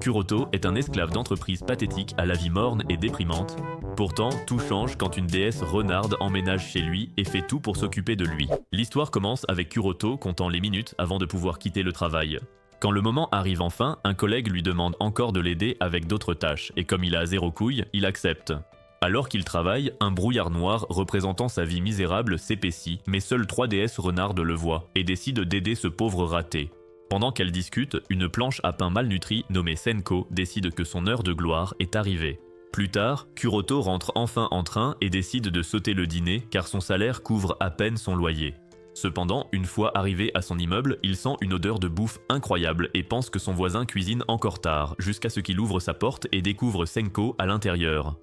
Kuroto est un esclave d'entreprise pathétique à la vie morne et déprimante. Pourtant, tout change quand une déesse renarde emménage chez lui et fait tout pour s'occuper de lui. L'histoire commence avec Kuroto comptant les minutes avant de pouvoir quitter le travail. Quand le moment arrive enfin, un collègue lui demande encore de l'aider avec d'autres tâches, et comme il a zéro couille, il accepte. Alors qu'il travaille, un brouillard noir représentant sa vie misérable s'épaissit, mais seules 3 déesses renardes le voient et décident d'aider ce pauvre raté. Pendant qu'elles discutent, une planche à pain malnutrie nommée Senko décide que son heure de gloire est arrivée. Plus tard, Kuroto rentre enfin en train et décide de sauter le dîner car son salaire couvre à peine son loyer. Cependant, une fois arrivé à son immeuble, il sent une odeur de bouffe incroyable et pense que son voisin cuisine encore tard, jusqu'à ce qu'il ouvre sa porte et découvre Senko à l'intérieur.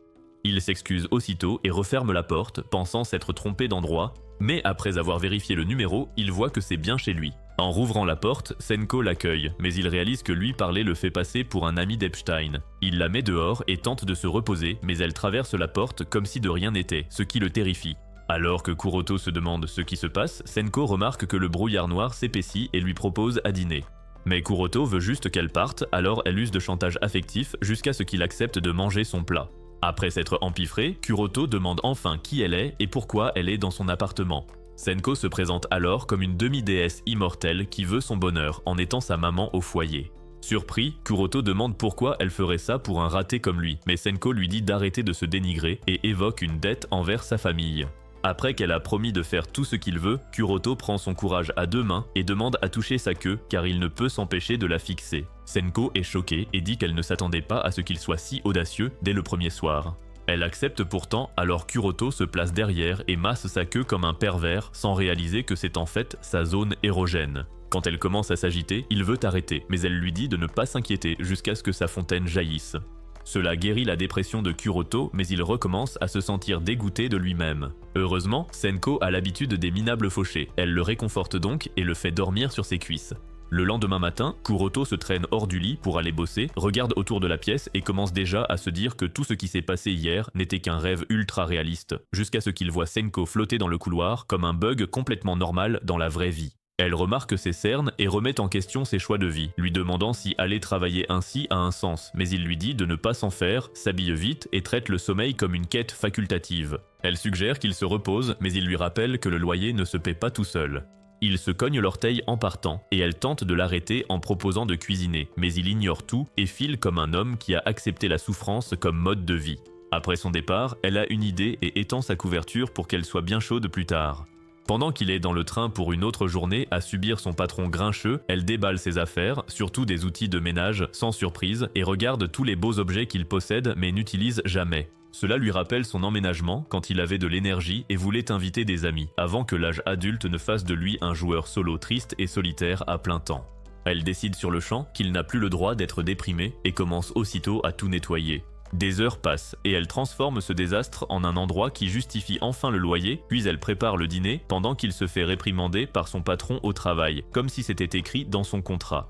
Il s'excuse aussitôt et referme la porte, pensant s'être trompé d'endroit, mais après avoir vérifié le numéro, il voit que c'est bien chez lui. En rouvrant la porte, Senko l'accueille, mais il réalise que lui parler le fait passer pour un ami d'Epstein. Il la met dehors et tente de se reposer, mais elle traverse la porte comme si de rien n'était, ce qui le terrifie. Alors que Kuroto se demande ce qui se passe, Senko remarque que le brouillard noir s'épaissit et lui propose à dîner. Mais Kuroto veut juste qu'elle parte, alors elle use de chantage affectif jusqu'à ce qu'il accepte de manger son plat. Après s'être empiffré, Kuroto demande enfin qui elle est et pourquoi elle est dans son appartement. Senko se présente alors comme une demi-déesse immortelle qui veut son bonheur en étant sa maman au foyer. Surpris, Kuroto demande pourquoi elle ferait ça pour un raté comme lui, mais Senko lui dit d'arrêter de se dénigrer et évoque une dette envers sa famille. Après qu'elle a promis de faire tout ce qu'il veut, Kuroto prend son courage à 2 mains et demande à toucher sa queue car il ne peut s'empêcher de la fixer. Senko est choquée et dit qu'elle ne s'attendait pas à ce qu'il soit si audacieux dès le premier soir. Elle accepte pourtant, alors Kuroto se place derrière et masse sa queue comme un pervers sans réaliser que c'est en fait sa zone érogène. Quand elle commence à s'agiter, il veut arrêter, mais elle lui dit de ne pas s'inquiéter jusqu'à ce que sa fontaine jaillisse. Cela guérit la dépression de Kuroto, mais il recommence à se sentir dégoûté de lui-même. Heureusement, Senko a l'habitude des minables fauchés. Elle le réconforte donc et le fait dormir sur ses cuisses. Le lendemain matin, Kuroto se traîne hors du lit pour aller bosser, regarde autour de la pièce et commence déjà à se dire que tout ce qui s'est passé hier n'était qu'un rêve ultra réaliste, jusqu'à ce qu'il voit Senko flotter dans le couloir comme un bug complètement normal dans la vraie vie. Elle remarque ses cernes et remet en question ses choix de vie, lui demandant si aller travailler ainsi a un sens, mais il lui dit de ne pas s'en faire, s'habille vite et traite le sommeil comme une quête facultative. Elle suggère qu'il se repose, mais il lui rappelle que le loyer ne se paie pas tout seul. Il se cogne l'orteil en partant, et elle tente de l'arrêter en proposant de cuisiner, mais il ignore tout et file comme un homme qui a accepté la souffrance comme mode de vie. Après son départ, elle a une idée et étend sa couverture pour qu'elle soit bien chaude plus tard. Pendant qu'il est dans le train pour une autre journée à subir son patron grincheux, elle déballe ses affaires, surtout des outils de ménage, sans surprise, et regarde tous les beaux objets qu'il possède mais n'utilise jamais. Cela lui rappelle son emménagement quand il avait de l'énergie et voulait inviter des amis, avant que l'âge adulte ne fasse de lui un joueur solo triste et solitaire à plein temps. Elle décide sur le champ qu'il n'a plus le droit d'être déprimé et commence aussitôt à tout nettoyer. Des heures passent et elle transforme ce désastre en un endroit qui justifie enfin le loyer, puis elle prépare le dîner pendant qu'il se fait réprimander par son patron au travail, comme si c'était écrit dans son contrat.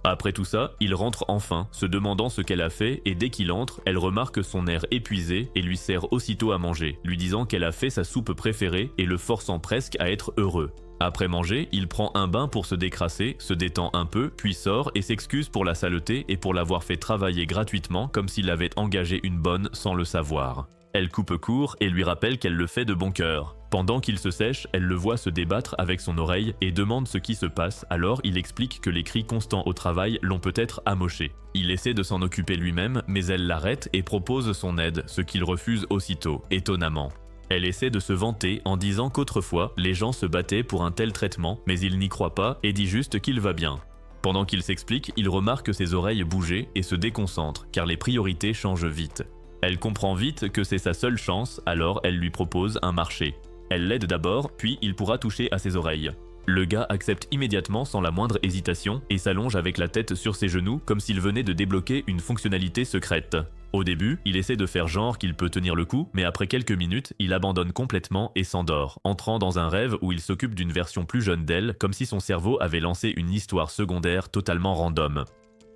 Après tout ça, il rentre enfin, se demandant ce qu'elle a fait et dès qu'il entre, elle remarque son air épuisé et lui sert aussitôt à manger, lui disant qu'elle a fait sa soupe préférée et le forçant presque à être heureux. Après manger, il prend un bain pour se décrasser, se détend un peu, puis sort et s'excuse pour la saleté et pour l'avoir fait travailler gratuitement comme s'il avait engagé une bonne sans le savoir. Elle coupe court et lui rappelle qu'elle le fait de bon cœur. Pendant qu'il se sèche, elle le voit se débattre avec son oreille et demande ce qui se passe, alors il explique que les cris constants au travail l'ont peut-être amoché. Il essaie de s'en occuper lui-même, mais elle l'arrête et propose son aide, ce qu'il refuse aussitôt, étonnamment. Elle essaie de se vanter en disant qu'autrefois, les gens se battaient pour un tel traitement, mais il n'y croit pas et dit juste qu'il va bien. Pendant qu'il s'explique, il remarque ses oreilles bouger et se déconcentre, car les priorités changent vite. Elle comprend vite que c'est sa seule chance, alors elle lui propose un marché. Elle l'aide d'abord, puis il pourra toucher à ses oreilles. Le gars accepte immédiatement sans la moindre hésitation et s'allonge avec la tête sur ses genoux comme s'il venait de débloquer une fonctionnalité secrète. Au début, il essaie de faire genre qu'il peut tenir le coup, mais après quelques minutes, il abandonne complètement et s'endort, entrant dans un rêve où il s'occupe d'une version plus jeune d'elle, comme si son cerveau avait lancé une histoire secondaire totalement random.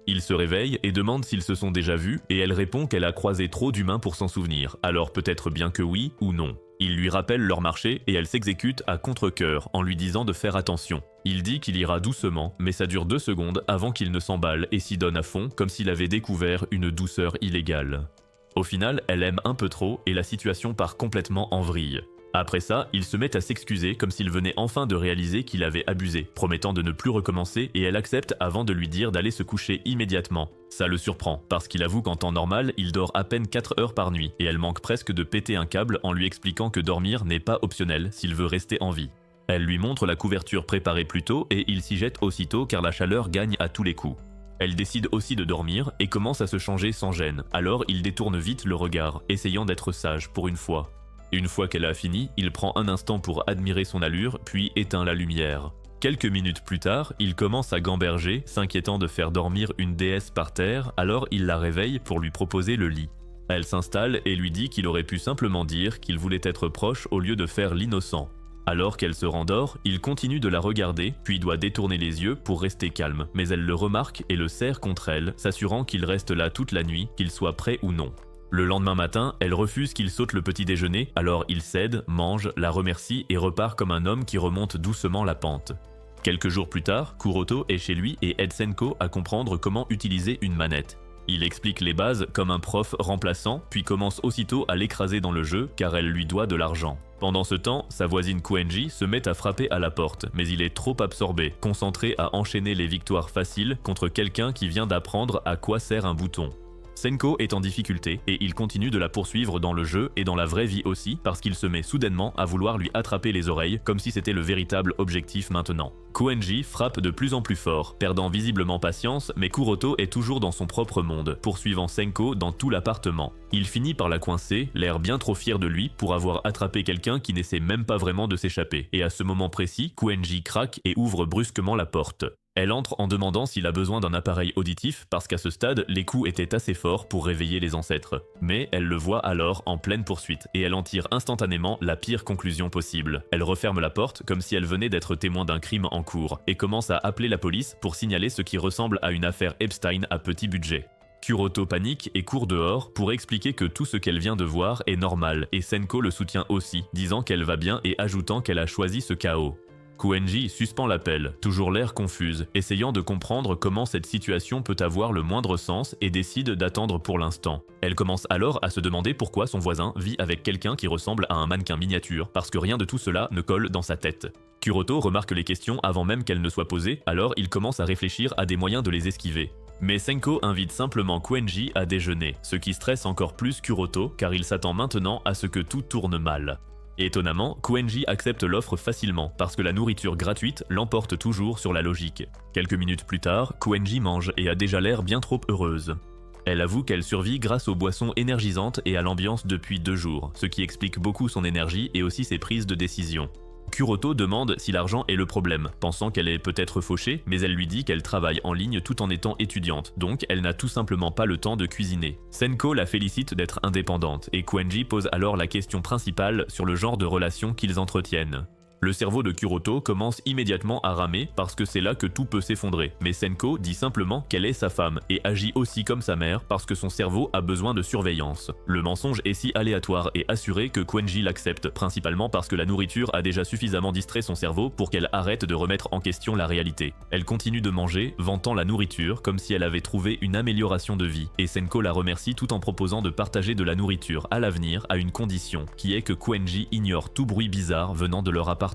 Il se réveille et demande s'ils se sont déjà vus et elle répond qu'elle a croisé trop d'humains pour s'en souvenir, alors peut-être bien que oui ou non. Il lui rappelle leur marché et elle s'exécute à contre-cœur en lui disant de faire attention. Il dit qu'il ira doucement, mais ça dure 2 secondes avant qu'il ne s'emballe et s'y donne à fond comme s'il avait découvert une douceur illégale. Au final, elle aime un peu trop et la situation part complètement en vrille. Après ça, il se met à s'excuser comme s'il venait enfin de réaliser qu'il avait abusé, promettant de ne plus recommencer et elle accepte avant de lui dire d'aller se coucher immédiatement. Ça le surprend, parce qu'il avoue qu'en temps normal, il dort à peine 4 heures par nuit et elle manque presque de péter un câble en lui expliquant que dormir n'est pas optionnel s'il veut rester en vie. Elle lui montre la couverture préparée plus tôt et il s'y jette aussitôt car la chaleur gagne à tous les coups. Elle décide aussi de dormir et commence à se changer sans gêne, alors il détourne vite le regard, essayant d'être sage pour une fois. Une fois qu'elle a fini, il prend un instant pour admirer son allure, puis éteint la lumière. Quelques minutes plus tard, il commence à gamberger, s'inquiétant de faire dormir une déesse par terre, alors il la réveille pour lui proposer le lit. Elle s'installe et lui dit qu'il aurait pu simplement dire qu'il voulait être proche au lieu de faire l'innocent. Alors qu'elle se rendort, il continue de la regarder, puis doit détourner les yeux pour rester calme, mais elle le remarque et le serre contre elle, s'assurant qu'il reste là toute la nuit, qu'il soit prêt ou non. Le lendemain matin, elle refuse qu'il saute le petit déjeuner, alors il cède, mange, la remercie et repart comme un homme qui remonte doucement la pente. Quelques jours plus tard, Kuroto est chez lui et aide Senko à comprendre comment utiliser une manette. Il explique les bases comme un prof remplaçant, puis commence aussitôt à l'écraser dans le jeu car elle lui doit de l'argent. Pendant ce temps, sa voisine Kuenji se met à frapper à la porte, mais il est trop absorbé, concentré à enchaîner les victoires faciles contre quelqu'un qui vient d'apprendre à quoi sert un bouton. Senko est en difficulté et il continue de la poursuivre dans le jeu et dans la vraie vie aussi parce qu'il se met soudainement à vouloir lui attraper les oreilles comme si c'était le véritable objectif maintenant. Kuenji frappe de plus en plus fort, perdant visiblement patience, mais Kuroto est toujours dans son propre monde, poursuivant Senko dans tout l'appartement. Il finit par la coincer, l'air bien trop fier de lui pour avoir attrapé quelqu'un qui n'essaie même pas vraiment de s'échapper, et à ce moment précis, Kuenji craque et ouvre brusquement la porte. Elle entre en demandant s'il a besoin d'un appareil auditif parce qu'à ce stade, les coups étaient assez forts pour réveiller les ancêtres. Mais elle le voit alors en pleine poursuite et elle en tire instantanément la pire conclusion possible. Elle referme la porte comme si elle venait d'être témoin d'un crime en cours et commence à appeler la police pour signaler ce qui ressemble à une affaire Epstein à petit budget. Kuroto panique et court dehors pour expliquer que tout ce qu'elle vient de voir est normal et Senko le soutient aussi, disant qu'elle va bien et ajoutant qu'elle a choisi ce chaos. Kuenji suspend l'appel, toujours l'air confuse, essayant de comprendre comment cette situation peut avoir le moindre sens et décide d'attendre pour l'instant. Elle commence alors à se demander pourquoi son voisin vit avec quelqu'un qui ressemble à un mannequin miniature, parce que rien de tout cela ne colle dans sa tête. Kuroto remarque les questions avant même qu'elles ne soient posées, alors il commence à réfléchir à des moyens de les esquiver. Mais Senko invite simplement Kuenji à déjeuner, ce qui stresse encore plus Kuroto car il s'attend maintenant à ce que tout tourne mal. Étonnamment, Kuenji accepte l'offre facilement parce que la nourriture gratuite l'emporte toujours sur la logique. Quelques minutes plus tard, Kuenji mange et a déjà l'air bien trop heureuse. Elle avoue qu'elle survit grâce aux boissons énergisantes et à l'ambiance depuis 2 jours, ce qui explique beaucoup son énergie et aussi ses prises de décision. Kuroto demande si l'argent est le problème, pensant qu'elle est peut-être fauchée, mais elle lui dit qu'elle travaille en ligne tout en étant étudiante, donc elle n'a tout simplement pas le temps de cuisiner. Senko la félicite d'être indépendante, et Kuenji pose alors la question principale sur le genre de relation qu'ils entretiennent. Le cerveau de Kuroto commence immédiatement à ramer parce que c'est là que tout peut s'effondrer, mais Senko dit simplement qu'elle est sa femme et agit aussi comme sa mère parce que son cerveau a besoin de surveillance. Le mensonge est si aléatoire et assuré que Kuenji l'accepte, principalement parce que la nourriture a déjà suffisamment distrait son cerveau pour qu'elle arrête de remettre en question la réalité. Elle continue de manger, vantant la nourriture comme si elle avait trouvé une amélioration de vie, et Senko la remercie tout en proposant de partager de la nourriture à l'avenir à une condition, qui est que Kuenji ignore tout bruit bizarre venant de leur appartement.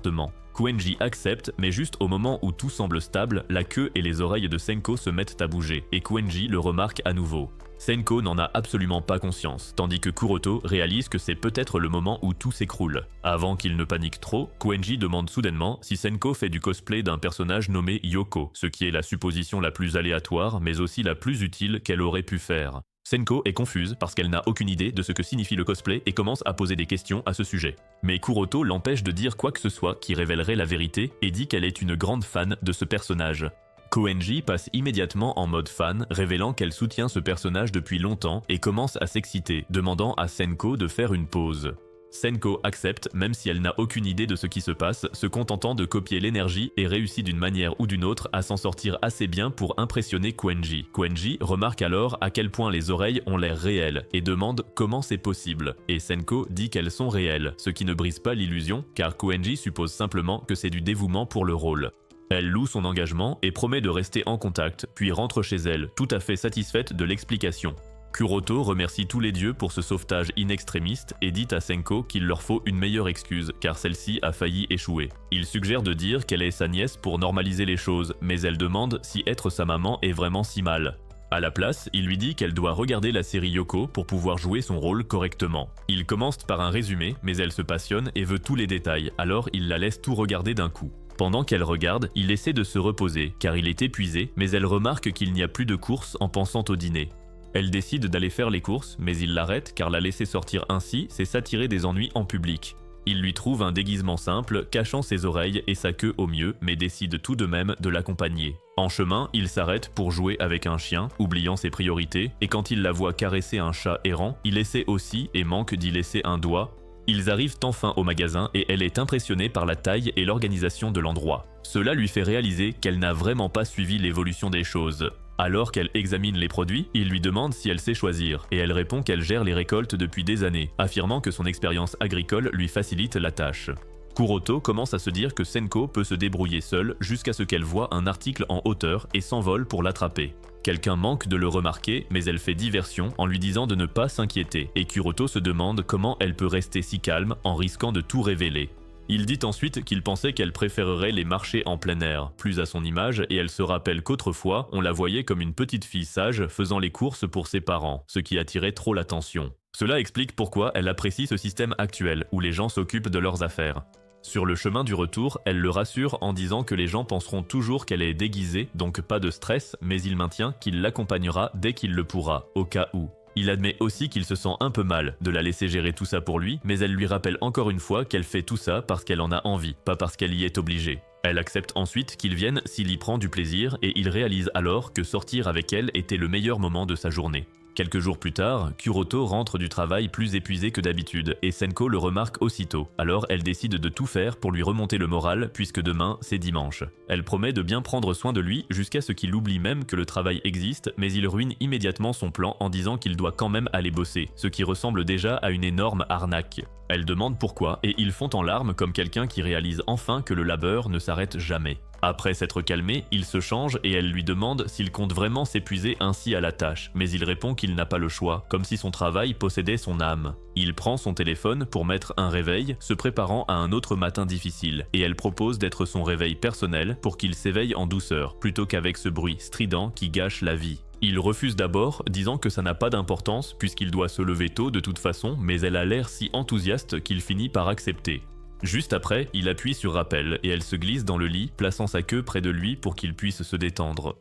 Kuenji accepte, mais juste au moment où tout semble stable, la queue et les oreilles de Senko se mettent à bouger, et Kuenji le remarque à nouveau. Senko n'en a absolument pas conscience, tandis que Kuroto réalise que c'est peut-être le moment où tout s'écroule. Avant qu'il ne panique trop, Kuenji demande soudainement si Senko fait du cosplay d'un personnage nommé Yoko, ce qui est la supposition la plus aléatoire, mais aussi la plus utile qu'elle aurait pu faire. Senko est confuse parce qu'elle n'a aucune idée de ce que signifie le cosplay et commence à poser des questions à ce sujet. Mais Kuroto l'empêche de dire quoi que ce soit qui révélerait la vérité et dit qu'elle est une grande fan de ce personnage. Kuenji passe immédiatement en mode fan, révélant qu'elle soutient ce personnage depuis longtemps et commence à s'exciter, demandant à Senko de faire une pause. Senko accepte même si elle n'a aucune idée de ce qui se passe, se contentant de copier l'énergie et réussit d'une manière ou d'une autre à s'en sortir assez bien pour impressionner Quenji. Quenji remarque alors à quel point les oreilles ont l'air réelles et demande comment c'est possible. Et Senko dit qu'elles sont réelles, ce qui ne brise pas l'illusion car Quenji suppose simplement que c'est du dévouement pour le rôle. Elle loue son engagement et promet de rester en contact, puis rentre chez elle, tout à fait satisfaite de l'explication. Kuroto remercie tous les dieux pour ce sauvetage in extremis et dit à Senko qu'il leur faut une meilleure excuse car celle-ci a failli échouer. Il suggère de dire qu'elle est sa nièce pour normaliser les choses, mais elle demande si être sa maman est vraiment si mal. À la place, il lui dit qu'elle doit regarder la série Yoko pour pouvoir jouer son rôle correctement. Il commence par un résumé, mais elle se passionne et veut tous les détails, alors il la laisse tout regarder d'un coup. Pendant qu'elle regarde, il essaie de se reposer car il est épuisé, mais elle remarque qu'il n'y a plus de course en pensant au dîner. Elle décide d'aller faire les courses, mais il l'arrête car la laisser sortir ainsi, c'est s'attirer des ennuis en public. Il lui trouve un déguisement simple, cachant ses oreilles et sa queue au mieux, mais décide tout de même de l'accompagner. En chemin, il s'arrête pour jouer avec un chien, oubliant ses priorités, et quand il la voit caresser un chat errant, il essaie aussi et manque d'y laisser un doigt. Ils arrivent enfin au magasin et elle est impressionnée par la taille et l'organisation de l'endroit. Cela lui fait réaliser qu'elle n'a vraiment pas suivi l'évolution des choses. Alors qu'elle examine les produits, il lui demande si elle sait choisir, et elle répond qu'elle gère les récoltes depuis des années, affirmant que son expérience agricole lui facilite la tâche. Kuroto commence à se dire que Senko peut se débrouiller seule jusqu'à ce qu'elle voit un article en hauteur et s'envole pour l'attraper. Quelqu'un manque de le remarquer, mais elle fait diversion en lui disant de ne pas s'inquiéter, et Kuroto se demande comment elle peut rester si calme en risquant de tout révéler. Il dit ensuite qu'il pensait qu'elle préférerait les marchés en plein air, plus à son image, et elle se rappelle qu'autrefois, on la voyait comme une petite fille sage faisant les courses pour ses parents, ce qui attirait trop l'attention. Cela explique pourquoi elle apprécie ce système actuel, où les gens s'occupent de leurs affaires. Sur le chemin du retour, elle le rassure en disant que les gens penseront toujours qu'elle est déguisée, donc pas de stress, mais il maintient qu'il l'accompagnera dès qu'il le pourra, au cas où. Il admet aussi qu'il se sent un peu mal de la laisser gérer tout ça pour lui, mais elle lui rappelle encore une fois qu'elle fait tout ça parce qu'elle en a envie, pas parce qu'elle y est obligée. Elle accepte ensuite qu'il vienne s'il y prend du plaisir et il réalise alors que sortir avec elle était le meilleur moment de sa journée. Quelques jours plus tard, Kuroto rentre du travail plus épuisé que d'habitude et Senko le remarque aussitôt. Alors elle décide de tout faire pour lui remonter le moral puisque demain c'est dimanche. Elle promet de bien prendre soin de lui jusqu'à ce qu'il oublie même que le travail existe, mais il ruine immédiatement son plan en disant qu'il doit quand même aller bosser, ce qui ressemble déjà à une énorme arnaque. Elle demande pourquoi et il fond en larmes comme quelqu'un qui réalise enfin que le labeur ne s'arrête jamais. Après s'être calmé, il se change et elle lui demande s'il compte vraiment s'épuiser ainsi à la tâche, mais il répond qu'il n'a pas le choix, comme si son travail possédait son âme. Il prend son téléphone pour mettre un réveil, se préparant à un autre matin difficile, et elle propose d'être son réveil personnel pour qu'il s'éveille en douceur, plutôt qu'avec ce bruit strident qui gâche la vie. Il refuse d'abord, disant que ça n'a pas d'importance puisqu'il doit se lever tôt de toute façon, mais elle a l'air si enthousiaste qu'il finit par accepter. Juste après, il appuie sur rappel et elle se glisse dans le lit, plaçant sa queue près de lui pour qu'il puisse se détendre.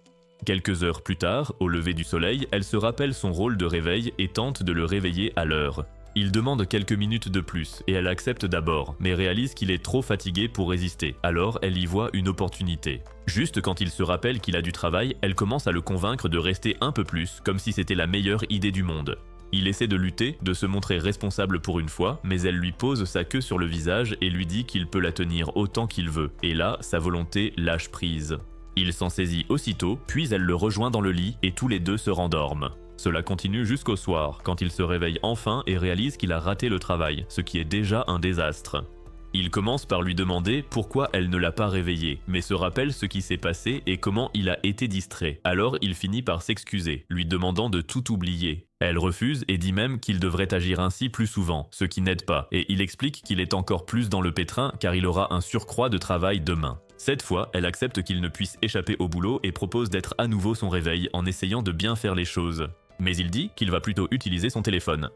Quelques heures plus tard, au lever du soleil, elle se rappelle son rôle de réveil et tente de le réveiller à l'heure. Il demande quelques minutes de plus et elle accepte d'abord, mais réalise qu'il est trop fatigué pour résister, alors elle y voit une opportunité. Juste quand il se rappelle qu'il a du travail, elle commence à le convaincre de rester un peu plus, comme si c'était la meilleure idée du monde. Il essaie de lutter, de se montrer responsable pour une fois, mais elle lui pose sa queue sur le visage et lui dit qu'il peut la tenir autant qu'il veut, et là, sa volonté lâche prise. Il s'en saisit aussitôt, puis elle le rejoint dans le lit et tous les deux se rendorment. Cela continue jusqu'au soir, quand il se réveille enfin et réalise qu'il a raté le travail, ce qui est déjà un désastre. Il commence par lui demander pourquoi elle ne l'a pas réveillé, mais se rappelle ce qui s'est passé et comment il a été distrait. Alors il finit par s'excuser, lui demandant de tout oublier. Elle refuse et dit même qu'il devrait agir ainsi plus souvent, ce qui n'aide pas, et il explique qu'il est encore plus dans le pétrin car il aura un surcroît de travail demain. Cette fois, elle accepte qu'il ne puisse échapper au boulot et propose d'être à nouveau son réveil en essayant de bien faire les choses. Mais il dit qu'il va plutôt utiliser son téléphone.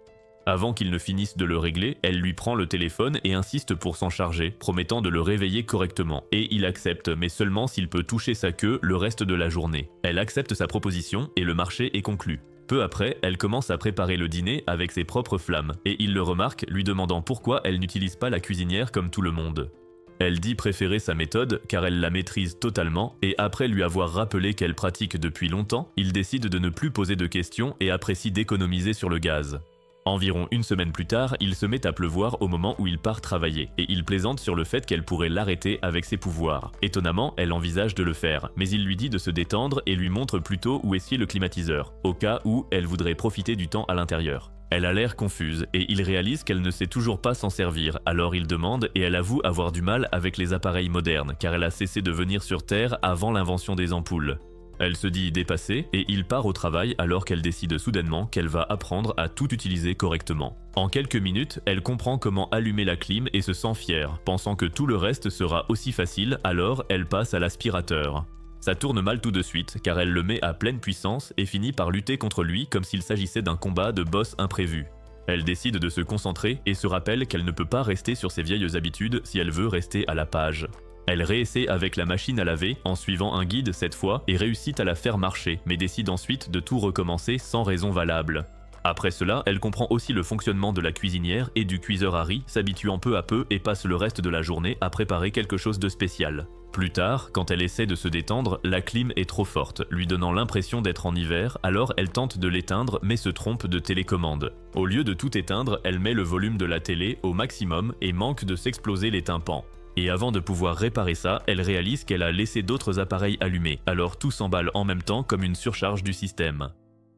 Avant qu'il ne finisse de le régler, elle lui prend le téléphone et insiste pour s'en charger, promettant de le réveiller correctement. Et il accepte, mais seulement s'il peut toucher sa queue le reste de la journée. Elle accepte sa proposition et le marché est conclu. Peu après, elle commence à préparer le dîner avec ses propres flammes, et il le remarque, lui demandant pourquoi elle n'utilise pas la cuisinière comme tout le monde. Elle dit préférer sa méthode car elle la maîtrise totalement, et après lui avoir rappelé qu'elle pratique depuis longtemps, il décide de ne plus poser de questions et apprécie d'économiser sur le gaz. Environ une semaine plus tard, il se met à pleuvoir au moment où il part travailler, et il plaisante sur le fait qu'elle pourrait l'arrêter avec ses pouvoirs. Étonnamment, elle envisage de le faire, mais il lui dit de se détendre et lui montre plutôt où est le climatiseur, au cas où elle voudrait profiter du temps à l'intérieur. Elle a l'air confuse, et il réalise qu'elle ne sait toujours pas s'en servir, alors il demande et elle avoue avoir du mal avec les appareils modernes, car elle a cessé de venir sur Terre avant l'invention des ampoules. Elle se dit dépassée et il part au travail alors qu'elle décide soudainement qu'elle va apprendre à tout utiliser correctement. En quelques minutes, elle comprend comment allumer la clim et se sent fière, pensant que tout le reste sera aussi facile, alors elle passe à l'aspirateur. Ça tourne mal tout de suite car elle le met à pleine puissance et finit par lutter contre lui comme s'il s'agissait d'un combat de boss imprévu. Elle décide de se concentrer et se rappelle qu'elle ne peut pas rester sur ses vieilles habitudes si elle veut rester à la page. Elle réessaie avec la machine à laver en suivant un guide cette fois et réussit à la faire marcher, mais décide ensuite de tout recommencer sans raison valable. Après cela, elle comprend aussi le fonctionnement de la cuisinière et du cuiseur à riz, s'habituant peu à peu et passe le reste de la journée à préparer quelque chose de spécial. Plus tard, quand elle essaie de se détendre, la clim est trop forte, lui donnant l'impression d'être en hiver, alors elle tente de l'éteindre mais se trompe de télécommande. Au lieu de tout éteindre, elle met le volume de la télé au maximum et manque de s'exploser les tympans. Et avant de pouvoir réparer ça, elle réalise qu'elle a laissé d'autres appareils allumés, alors tout s'emballe en même temps comme une surcharge du système.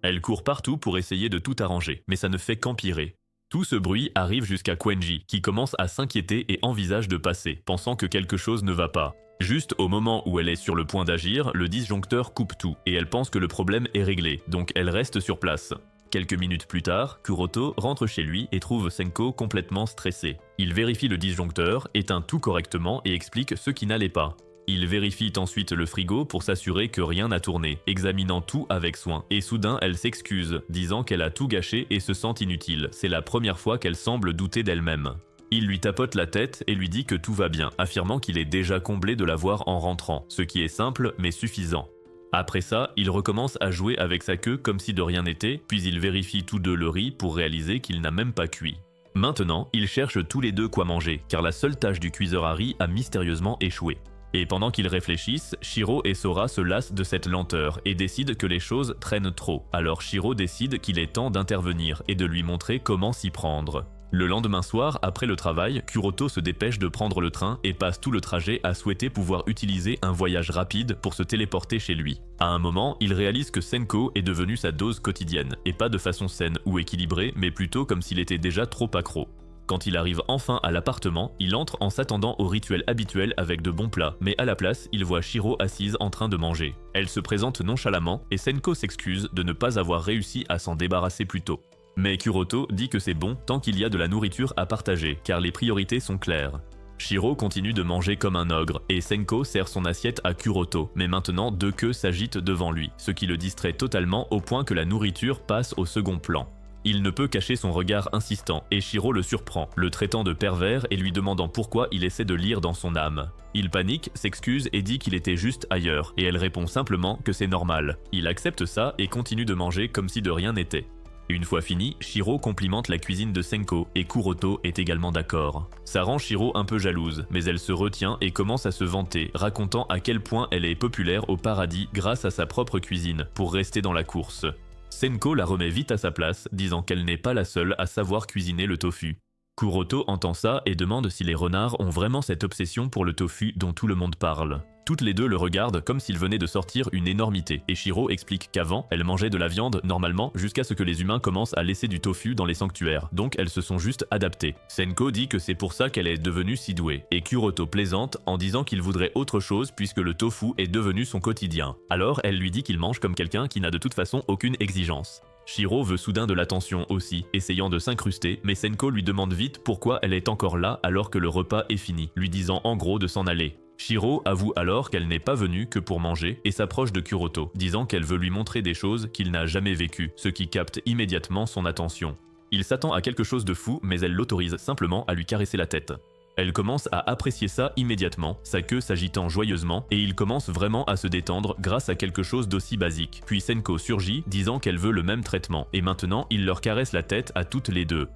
Elle court partout pour essayer de tout arranger, mais ça ne fait qu'empirer. Tout ce bruit arrive jusqu'à Quenji, qui commence à s'inquiéter et envisage de passer, pensant que quelque chose ne va pas. Juste au moment où elle est sur le point d'agir, le disjoncteur coupe tout, et elle pense que le problème est réglé, donc elle reste sur place. Quelques minutes plus tard, Kuroto rentre chez lui et trouve Senko complètement stressé. Il vérifie le disjoncteur, éteint tout correctement et explique ce qui n'allait pas. Il vérifie ensuite le frigo pour s'assurer que rien n'a tourné, examinant tout avec soin, et soudain elle s'excuse, disant qu'elle a tout gâché et se sent inutile. C'est la première fois qu'elle semble douter d'elle-même. Il lui tapote la tête et lui dit que tout va bien, affirmant qu'il est déjà comblé de la voir en rentrant, ce qui est simple mais suffisant. Après ça, il recommence à jouer avec sa queue comme si de rien n'était, puis ils vérifient tous deux le riz pour réaliser qu'il n'a même pas cuit. Maintenant, ils cherchent tous les deux quoi manger, car la seule tâche du cuiseur à riz a mystérieusement échoué. Et pendant qu'ils réfléchissent, Shiro et Sora se lassent de cette lenteur et décident que les choses traînent trop. Alors Shiro décide qu'il est temps d'intervenir et de lui montrer comment s'y prendre. Le lendemain soir, après le travail, Kuroto se dépêche de prendre le train et passe tout le trajet à souhaiter pouvoir utiliser un voyage rapide pour se téléporter chez lui. À un moment, il réalise que Senko est devenue sa dose quotidienne, et pas de façon saine ou équilibrée, mais plutôt comme s'il était déjà trop accro. Quand il arrive enfin à l'appartement, il entre en s'attendant au rituel habituel avec de bons plats, mais à la place, il voit Shiro assise en train de manger. Elle se présente nonchalamment et Senko s'excuse de ne pas avoir réussi à s'en débarrasser plus tôt. Mais Kuroto dit que c'est bon tant qu'il y a de la nourriture à partager, car les priorités sont claires. Shiro continue de manger comme un ogre, et Senko sert son assiette à Kuroto, mais maintenant deux queues s'agitent devant lui, ce qui le distrait totalement au point que la nourriture passe au second plan. Il ne peut cacher son regard insistant, et Shiro le surprend, le traitant de pervers et lui demandant pourquoi il essaie de lire dans son âme. Il panique, s'excuse et dit qu'il était juste ailleurs, et elle répond simplement que c'est normal. Il accepte ça et continue de manger comme si de rien n'était. Une fois fini, Shiro complimente la cuisine de Senko et Kuroto est également d'accord. Ça rend Shiro un peu jalouse, mais elle se retient et commence à se vanter, racontant à quel point elle est populaire au paradis grâce à sa propre cuisine, pour rester dans la course. Senko la remet vite à sa place, disant qu'elle n'est pas la seule à savoir cuisiner le tofu. Kuroto entend ça et demande si les renards ont vraiment cette obsession pour le tofu dont tout le monde parle. Toutes les deux le regardent comme s'il venait de sortir une énormité, et Shiro explique qu'avant, elle mangeait de la viande normalement jusqu'à ce que les humains commencent à laisser du tofu dans les sanctuaires, donc elles se sont juste adaptées. Senko dit que c'est pour ça qu'elle est devenue si douée, et Kuroto plaisante en disant qu'il voudrait autre chose puisque le tofu est devenu son quotidien. Alors elle lui dit qu'il mange comme quelqu'un qui n'a de toute façon aucune exigence. Shiro veut soudain de l'attention aussi, essayant de s'incruster, mais Senko lui demande vite pourquoi elle est encore là alors que le repas est fini, lui disant en gros de s'en aller. Shiro avoue alors qu'elle n'est pas venue que pour manger et s'approche de Kuroto, disant qu'elle veut lui montrer des choses qu'il n'a jamais vécues, ce qui capte immédiatement son attention. Il s'attend à quelque chose de fou, mais elle l'autorise simplement à lui caresser la tête. Elle commence à apprécier ça immédiatement, sa queue s'agitant joyeusement, et il commence vraiment à se détendre grâce à quelque chose d'aussi basique. Puis Senko surgit, disant qu'elle veut le même traitement, et maintenant il leur caresse la tête à toutes les deux.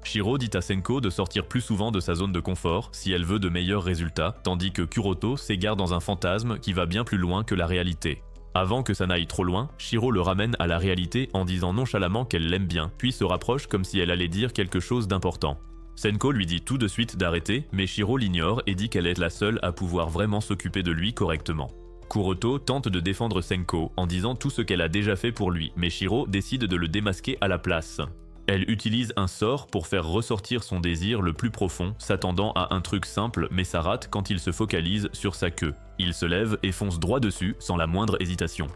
Shiro dit à Senko de sortir plus souvent de sa zone de confort si elle veut de meilleurs résultats, tandis que Kuroto s'égare dans un fantasme qui va bien plus loin que la réalité. Avant que ça n'aille trop loin, Shiro le ramène à la réalité en disant nonchalamment qu'elle l'aime bien, puis se rapproche comme si elle allait dire quelque chose d'important. Senko lui dit tout de suite d'arrêter, mais Shiro l'ignore et dit qu'elle est la seule à pouvoir vraiment s'occuper de lui correctement. Kuroto tente de défendre Senko en disant tout ce qu'elle a déjà fait pour lui, mais Shiro décide de le démasquer à la place. Elle utilise un sort pour faire ressortir son désir le plus profond, s'attendant à un truc simple, mais ça rate quand il se focalise sur sa queue. Il se lève et fonce droit dessus, sans la moindre hésitation.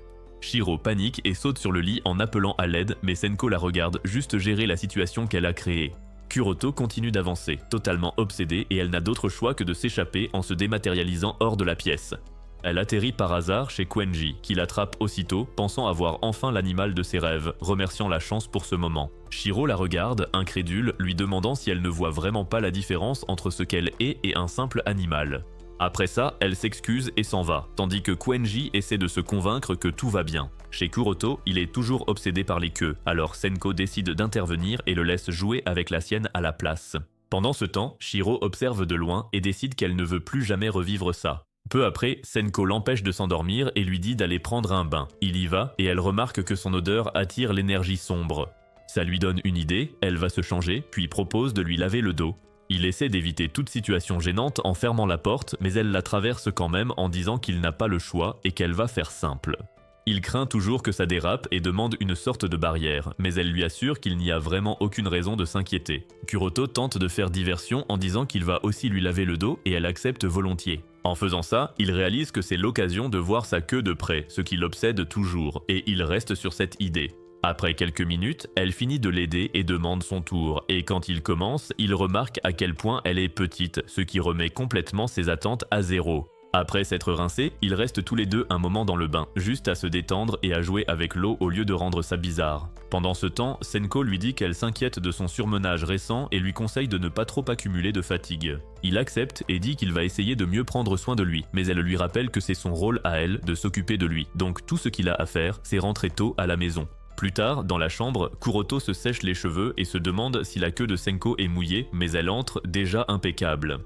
Shiro panique et saute sur le lit en appelant à l'aide, mais Senko la regarde juste gérer la situation qu'elle a créée. Kuroto continue d'avancer, totalement obsédée, et elle n'a d'autre choix que de s'échapper en se dématérialisant hors de la pièce. Elle atterrit par hasard chez Quenji, qui l'attrape aussitôt, pensant avoir enfin l'animal de ses rêves, remerciant la chance pour ce moment. Shiro la regarde, incrédule, lui demandant si elle ne voit vraiment pas la différence entre ce qu'elle est et un simple animal. Après ça, elle s'excuse et s'en va, tandis que Quenji essaie de se convaincre que tout va bien. Chez Kuroto, il est toujours obsédé par les queues, alors Senko décide d'intervenir et le laisse jouer avec la sienne à la place. Pendant ce temps, Shiro observe de loin et décide qu'elle ne veut plus jamais revivre ça. Peu après, Senko l'empêche de s'endormir et lui dit d'aller prendre un bain. Il y va et elle remarque que son odeur attire l'énergie sombre. Ça lui donne une idée, elle va se changer, puis propose de lui laver le dos. Il essaie d'éviter toute situation gênante en fermant la porte, mais elle la traverse quand même en disant qu'il n'a pas le choix et qu'elle va faire simple. Il craint toujours que ça dérape et demande une sorte de barrière, mais elle lui assure qu'il n'y a vraiment aucune raison de s'inquiéter. Kuroto tente de faire diversion en disant qu'il va aussi lui laver le dos et elle accepte volontiers. En faisant ça, il réalise que c'est l'occasion de voir sa queue de près, ce qui l'obsède toujours, et il reste sur cette idée. Après quelques minutes, elle finit de l'aider et demande son tour, et quand il commence, il remarque à quel point elle est petite, ce qui remet complètement ses attentes à zéro. Après s'être rincés, ils restent tous les deux un moment dans le bain, juste à se détendre et à jouer avec l'eau au lieu de rendre ça bizarre. Pendant ce temps, Senko lui dit qu'elle s'inquiète de son surmenage récent et lui conseille de ne pas trop accumuler de fatigue. Il accepte et dit qu'il va essayer de mieux prendre soin de lui, mais elle lui rappelle que c'est son rôle à elle de s'occuper de lui, donc tout ce qu'il a à faire, c'est rentrer tôt à la maison. Plus tard, dans la chambre, Kuroto se sèche les cheveux et se demande si la queue de Senko est mouillée, mais elle entre déjà impeccable.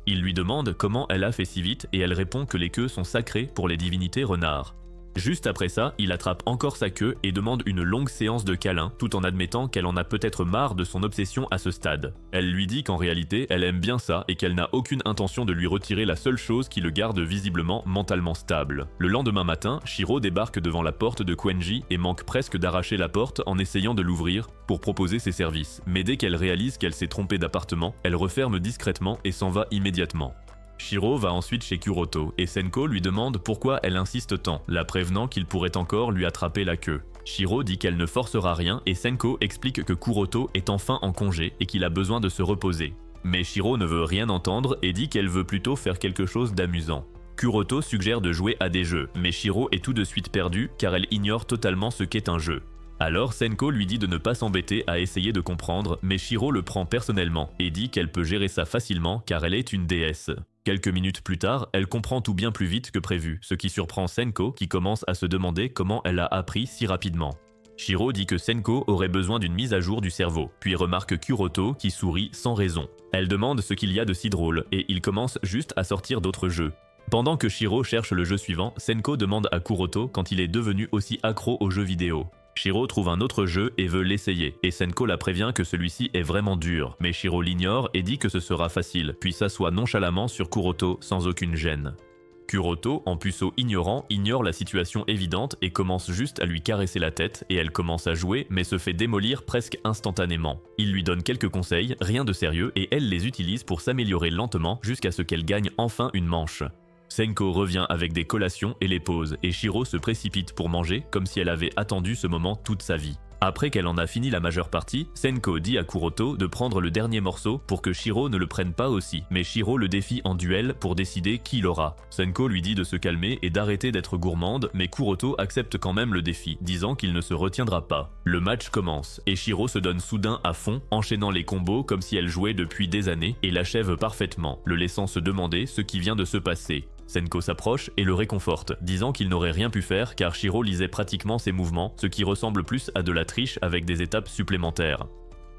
Il lui demande comment elle a fait si vite et elle répond que les queues sont sacrées pour les divinités renards. Juste après ça, il attrape encore sa queue et demande une longue séance de câlins, tout en admettant qu'elle en a peut-être marre de son obsession à ce stade. Elle lui dit qu'en réalité, elle aime bien ça et qu'elle n'a aucune intention de lui retirer la seule chose qui le garde visiblement mentalement stable. Le lendemain matin, Shiro débarque devant la porte de Quenji et manque presque d'arracher la porte en essayant de l'ouvrir pour proposer ses services. Mais dès qu'elle réalise qu'elle s'est trompée d'appartement, elle referme discrètement et s'en va immédiatement. Shiro va ensuite chez Kuroto et Senko lui demande pourquoi elle insiste tant, la prévenant qu'il pourrait encore lui attraper la queue. Shiro dit qu'elle ne forcera rien et Senko explique que Kuroto est enfin en congé et qu'il a besoin de se reposer. Mais Shiro ne veut rien entendre et dit qu'elle veut plutôt faire quelque chose d'amusant. Kuroto suggère de jouer à des jeux, mais Shiro est tout de suite perdue car elle ignore totalement ce qu'est un jeu. Alors Senko lui dit de ne pas s'embêter à essayer de comprendre, mais Shiro le prend personnellement et dit qu'elle peut gérer ça facilement car elle est une déesse. Quelques minutes plus tard, elle comprend tout bien plus vite que prévu, ce qui surprend Senko qui commence à se demander comment elle a appris si rapidement. Shiro dit que Senko aurait besoin d'une mise à jour du cerveau, puis remarque Kuroto qui sourit sans raison. Elle demande ce qu'il y a de si drôle et il commence juste à sortir d'autres jeux. Pendant que Shiro cherche le jeu suivant, Senko demande à Kuroto quand il est devenu aussi accro aux jeux vidéo. Shiro trouve un autre jeu et veut l'essayer, et Senko la prévient que celui-ci est vraiment dur, mais Shiro l'ignore et dit que ce sera facile, puis s'assoit nonchalamment sur Kuroto sans aucune gêne. Kuroto, en puceau ignorant, ignore la situation évidente et commence juste à lui caresser la tête, et elle commence à jouer mais se fait démolir presque instantanément. Il lui donne quelques conseils, rien de sérieux, et elle les utilise pour s'améliorer lentement jusqu'à ce qu'elle gagne enfin une manche. Senko revient avec des collations et les pose, et Shiro se précipite pour manger comme si elle avait attendu ce moment toute sa vie. Après qu'elle en a fini la majeure partie, Senko dit à Kuroto de prendre le dernier morceau pour que Shiro ne le prenne pas aussi, mais Shiro le défie en duel pour décider qui l'aura. Senko lui dit de se calmer et d'arrêter d'être gourmande, mais Kuroto accepte quand même le défi, disant qu'il ne se retiendra pas. Le match commence, et Shiro se donne soudain à fond, enchaînant les combos comme si elle jouait depuis des années, et l'achève parfaitement, le laissant se demander ce qui vient de se passer. Senko s'approche et le réconforte, disant qu'il n'aurait rien pu faire car Shiro lisait pratiquement ses mouvements, ce qui ressemble plus à de la triche avec des étapes supplémentaires.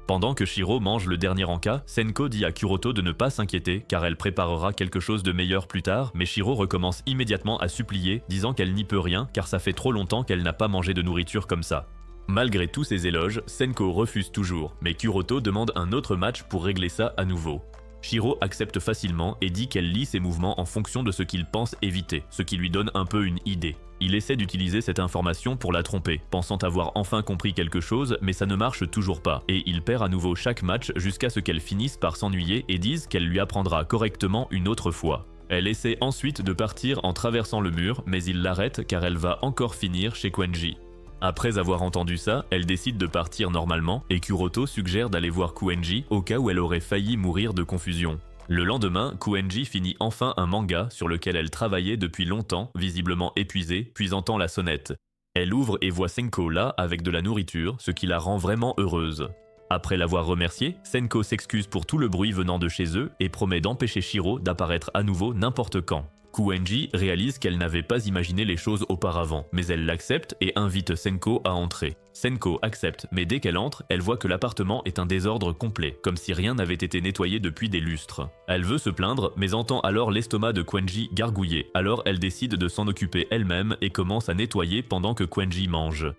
Pendant que Shiro mange le dernier encas, Senko dit à Kuroto de ne pas s'inquiéter car elle préparera quelque chose de meilleur plus tard, mais Shiro recommence immédiatement à supplier, disant qu'elle n'y peut rien car ça fait trop longtemps qu'elle n'a pas mangé de nourriture comme ça. Malgré tous ces éloges, Senko refuse toujours, mais Kuroto demande un autre match pour régler ça à nouveau. Shiro accepte facilement et dit qu'elle lit ses mouvements en fonction de ce qu'il pense éviter, ce qui lui donne un peu une idée. Il essaie d'utiliser cette information pour la tromper, pensant avoir enfin compris quelque chose, mais ça ne marche toujours pas, et il perd à nouveau chaque match jusqu'à ce qu'elle finisse par s'ennuyer et dise qu'elle lui apprendra correctement une autre fois. Elle essaie ensuite de partir en traversant le mur, mais il l'arrête car elle va encore finir chez Kuenji. Après avoir entendu ça, elle décide de partir normalement et Kuroto suggère d'aller voir Kuenji au cas où elle aurait failli mourir de confusion. Le lendemain, Kuenji finit enfin un manga sur lequel elle travaillait depuis longtemps, visiblement épuisée, puis entend la sonnette. Elle ouvre et voit Senko là avec de la nourriture, ce qui la rend vraiment heureuse. Après l'avoir remercié, Senko s'excuse pour tout le bruit venant de chez eux et promet d'empêcher Shiro d'apparaître à nouveau n'importe quand. Kuenji réalise qu'elle n'avait pas imaginé les choses auparavant, mais elle l'accepte et invite Senko à entrer. Senko accepte, mais dès qu'elle entre, elle voit que l'appartement est un désordre complet, comme si rien n'avait été nettoyé depuis des lustres. Elle veut se plaindre, mais entend alors l'estomac de Kuenji gargouiller, alors elle décide de s'en occuper elle-même et commence à nettoyer pendant que Kuenji mange.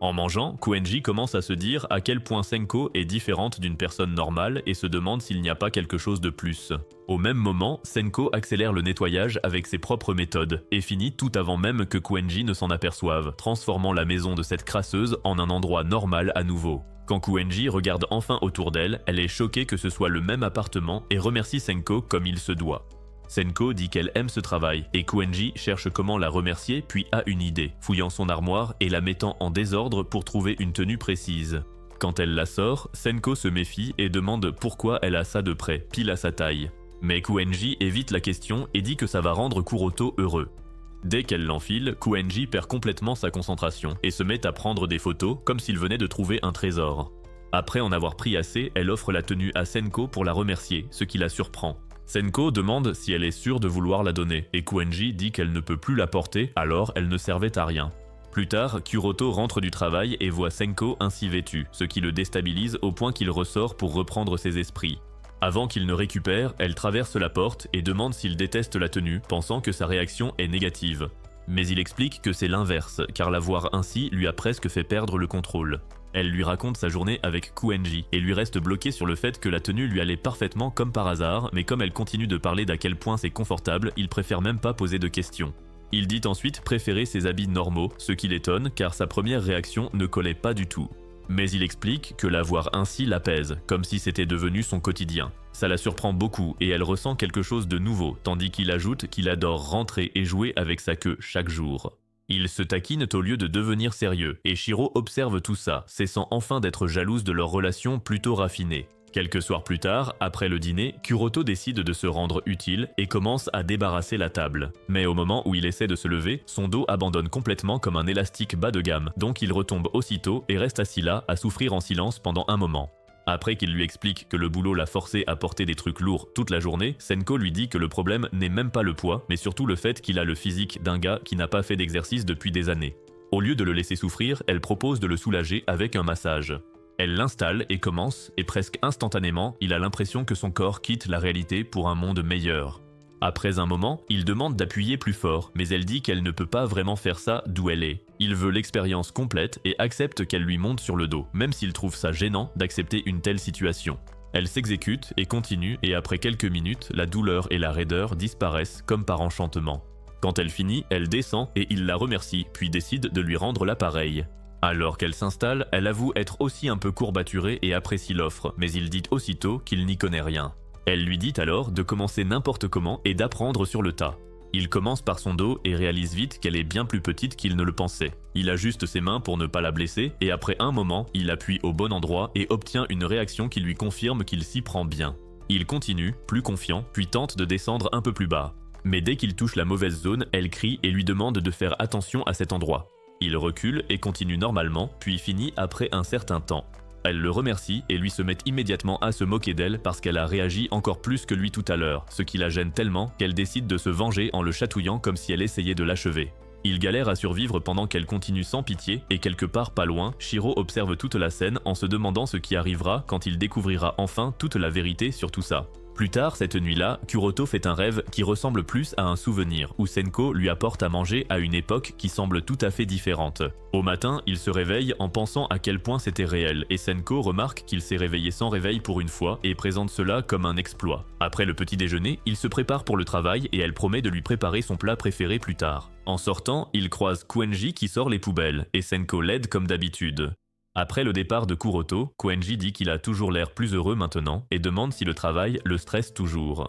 En mangeant, Kuenji commence à se dire à quel point Senko est différente d'une personne normale et se demande s'il n'y a pas quelque chose de plus. Au même moment, Senko accélère le nettoyage avec ses propres méthodes et finit tout avant même que Kuenji ne s'en aperçoive, transformant la maison de cette crasseuse en un endroit normal à nouveau. Quand Kuenji regarde enfin autour d'elle, elle est choquée que ce soit le même appartement et remercie Senko comme il se doit. Senko dit qu'elle aime ce travail et Kuenji cherche comment la remercier puis a une idée, fouillant son armoire et la mettant en désordre pour trouver une tenue précise. Quand elle la sort, Senko se méfie et demande pourquoi elle a ça de près, pile à sa taille. Mais Kuenji évite la question et dit que ça va rendre Kuroto heureux. Dès qu'elle l'enfile, Kuenji perd complètement sa concentration et se met à prendre des photos comme s'il venait de trouver un trésor. Après en avoir pris assez, elle offre la tenue à Senko pour la remercier, ce qui la surprend. Senko demande si elle est sûre de vouloir la donner et Kuenji dit qu'elle ne peut plus la porter, alors elle ne servait à rien. Plus tard, Kuroto rentre du travail et voit Senko ainsi vêtue, ce qui le déstabilise au point qu'il ressort pour reprendre ses esprits. Avant qu'il ne récupère, elle traverse la porte et demande s'il déteste la tenue, pensant que sa réaction est négative. Mais il explique que c'est l'inverse, car la voir ainsi lui a presque fait perdre le contrôle. Elle lui raconte sa journée avec Kuenji et lui reste bloquée sur le fait que la tenue lui allait parfaitement comme par hasard, mais comme elle continue de parler d'à quel point c'est confortable, il préfère même pas poser de questions. Il dit ensuite préférer ses habits normaux, ce qui l'étonne car sa première réaction ne collait pas du tout. Mais il explique que la voir ainsi l'apaise, comme si c'était devenu son quotidien. Ça la surprend beaucoup et elle ressent quelque chose de nouveau, tandis qu'il ajoute qu'il adore rentrer et jouer avec sa queue chaque jour. Ils se taquinent au lieu de devenir sérieux, et Shiro observe tout ça, cessant enfin d'être jalouse de leur relation plutôt raffinée. Quelques soirs plus tard, après le dîner, Kuroto décide de se rendre utile et commence à débarrasser la table. Mais au moment où il essaie de se lever, son dos abandonne complètement comme un élastique bas de gamme, donc il retombe aussitôt et reste assis là à souffrir en silence pendant un moment. Après qu'il lui explique que le boulot l'a forcé à porter des trucs lourds toute la journée, Senko lui dit que le problème n'est même pas le poids, mais surtout le fait qu'il a le physique d'un gars qui n'a pas fait d'exercice depuis des années. Au lieu de le laisser souffrir, elle propose de le soulager avec un massage. Elle l'installe et commence, et presque instantanément, il a l'impression que son corps quitte la réalité pour un monde meilleur. Après un moment, il demande d'appuyer plus fort, mais elle dit qu'elle ne peut pas vraiment faire ça d'où elle est. Il veut l'expérience complète et accepte qu'elle lui monte sur le dos, même s'il trouve ça gênant d'accepter une telle situation. Elle s'exécute et continue, et après quelques minutes, la douleur et la raideur disparaissent comme par enchantement. Quand elle finit, elle descend et il la remercie, puis décide de lui rendre l'appareil. Alors qu'elle s'installe, elle avoue être aussi un peu courbaturée et apprécie l'offre, mais il dit aussitôt qu'il n'y connaît rien. Elle lui dit alors de commencer n'importe comment et d'apprendre sur le tas. Il commence par son dos et réalise vite qu'elle est bien plus petite qu'il ne le pensait. Il ajuste ses mains pour ne pas la blesser et après un moment, il appuie au bon endroit et obtient une réaction qui lui confirme qu'il s'y prend bien. Il continue, plus confiant, puis tente de descendre un peu plus bas. Mais dès qu'il touche la mauvaise zone, elle crie et lui demande de faire attention à cet endroit. Il recule et continue normalement, puis finit après un certain temps. Elle le remercie et lui se met immédiatement à se moquer d'elle parce qu'elle a réagi encore plus que lui tout à l'heure, ce qui la gêne tellement qu'elle décide de se venger en le chatouillant comme si elle essayait de l'achever. Il galère à survivre pendant qu'elle continue sans pitié et quelque part pas loin, Shiro observe toute la scène en se demandant ce qui arrivera quand il découvrira enfin toute la vérité sur tout ça. Plus tard, cette nuit-là, Kuroto fait un rêve qui ressemble plus à un souvenir, où Senko lui apporte à manger à une époque qui semble tout à fait différente. Au matin, il se réveille en pensant à quel point c'était réel, et Senko remarque qu'il s'est réveillé sans réveil pour une fois et présente cela comme un exploit. Après le petit déjeuner, il se prépare pour le travail et elle promet de lui préparer son plat préféré plus tard. En sortant, il croise Kuenji qui sort les poubelles, et Senko l'aide comme d'habitude. Après le départ de Kuroto, Kuenji dit qu'il a toujours l'air plus heureux maintenant et demande si le travail le stresse toujours.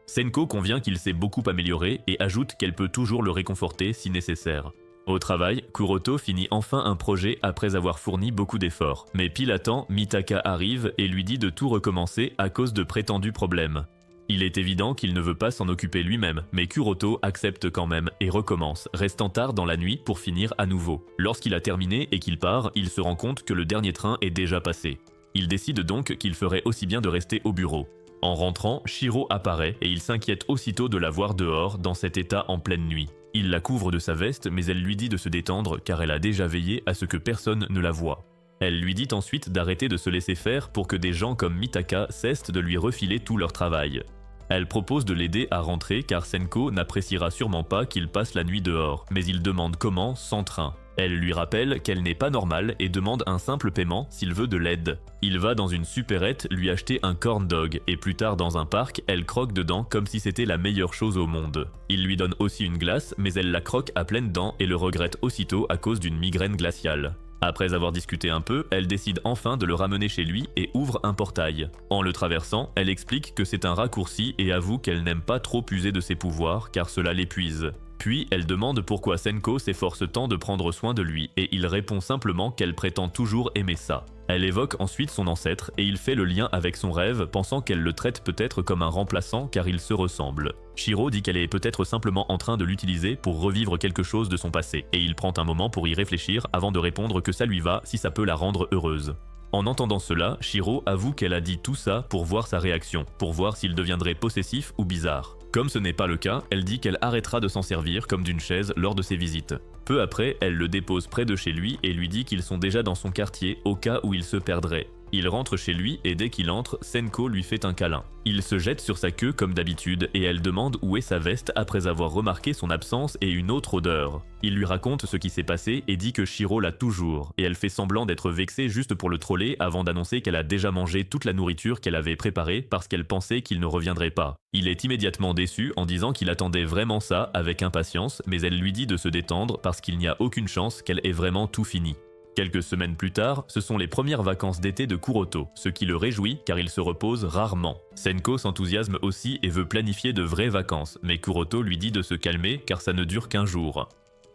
Senko convient qu'il s'est beaucoup amélioré et ajoute qu'elle peut toujours le réconforter si nécessaire. Au travail, Kuroto finit enfin un projet après avoir fourni beaucoup d'efforts. Mais pile à temps, Mitaka arrive et lui dit de tout recommencer à cause de prétendus problèmes. Il est évident qu'il ne veut pas s'en occuper lui-même, mais Kuroto accepte quand même et recommence, restant tard dans la nuit pour finir à nouveau. Lorsqu'il a terminé et qu'il part, il se rend compte que le dernier train est déjà passé. Il décide donc qu'il ferait aussi bien de rester au bureau. En rentrant, Shiro apparaît et il s'inquiète aussitôt de la voir dehors dans cet état en pleine nuit. Il la couvre de sa veste mais elle lui dit de se détendre car elle a déjà veillé à ce que personne ne la voie. Elle lui dit ensuite d'arrêter de se laisser faire pour que des gens comme Mitaka cessent de lui refiler tout leur travail. Elle propose de l'aider à rentrer car Senko n'appréciera sûrement pas qu'il passe la nuit dehors, mais il demande comment sans train. Elle lui rappelle qu'elle n'est pas normale et demande un simple paiement s'il veut de l'aide. Il va dans une supérette lui acheter un corn dog et plus tard dans un parc, elle croque dedans comme si c'était la meilleure chose au monde. Il lui donne aussi une glace mais elle la croque à pleines dents et le regrette aussitôt à cause d'une migraine glaciale. Après avoir discuté un peu, elle décide enfin de le ramener chez lui et ouvre un portail. En le traversant, elle explique que c'est un raccourci et avoue qu'elle n'aime pas trop user de ses pouvoirs car cela l'épuise. Puis elle demande pourquoi Senko s'efforce tant de prendre soin de lui et il répond simplement qu'elle prétend toujours aimer ça. Elle évoque ensuite son ancêtre et il fait le lien avec son rêve, pensant qu'elle le traite peut-être comme un remplaçant car ils se ressemblent. Shiro dit qu'elle est peut-être simplement en train de l'utiliser pour revivre quelque chose de son passé et il prend un moment pour y réfléchir avant de répondre que ça lui va si ça peut la rendre heureuse. En entendant cela, Shiro avoue qu'elle a dit tout ça pour voir sa réaction, pour voir s'il deviendrait possessif ou bizarre. Comme ce n'est pas le cas, elle dit qu'elle arrêtera de s'en servir comme d'une chaise lors de ses visites. Peu après, elle le dépose près de chez lui et lui dit qu'ils sont déjà dans son quartier au cas où il se perdrait. Il rentre chez lui et dès qu'il entre, Senko lui fait un câlin. Il se jette sur sa queue comme d'habitude et elle demande où est sa veste après avoir remarqué son absence et une autre odeur. Il lui raconte ce qui s'est passé et dit que Shiro l'a toujours, et elle fait semblant d'être vexée juste pour le troller avant d'annoncer qu'elle a déjà mangé toute la nourriture qu'elle avait préparée parce qu'elle pensait qu'il ne reviendrait pas. Il est immédiatement déçu en disant qu'il attendait vraiment ça avec impatience, mais elle lui dit de se détendre parce qu'il n'y a aucune chance qu'elle ait vraiment tout fini. Quelques semaines plus tard, ce sont les premières vacances d'été de Kuroto, ce qui le réjouit car il se repose rarement. Senko s'enthousiasme aussi et veut planifier de vraies vacances, mais Kuroto lui dit de se calmer car ça ne dure qu'un jour.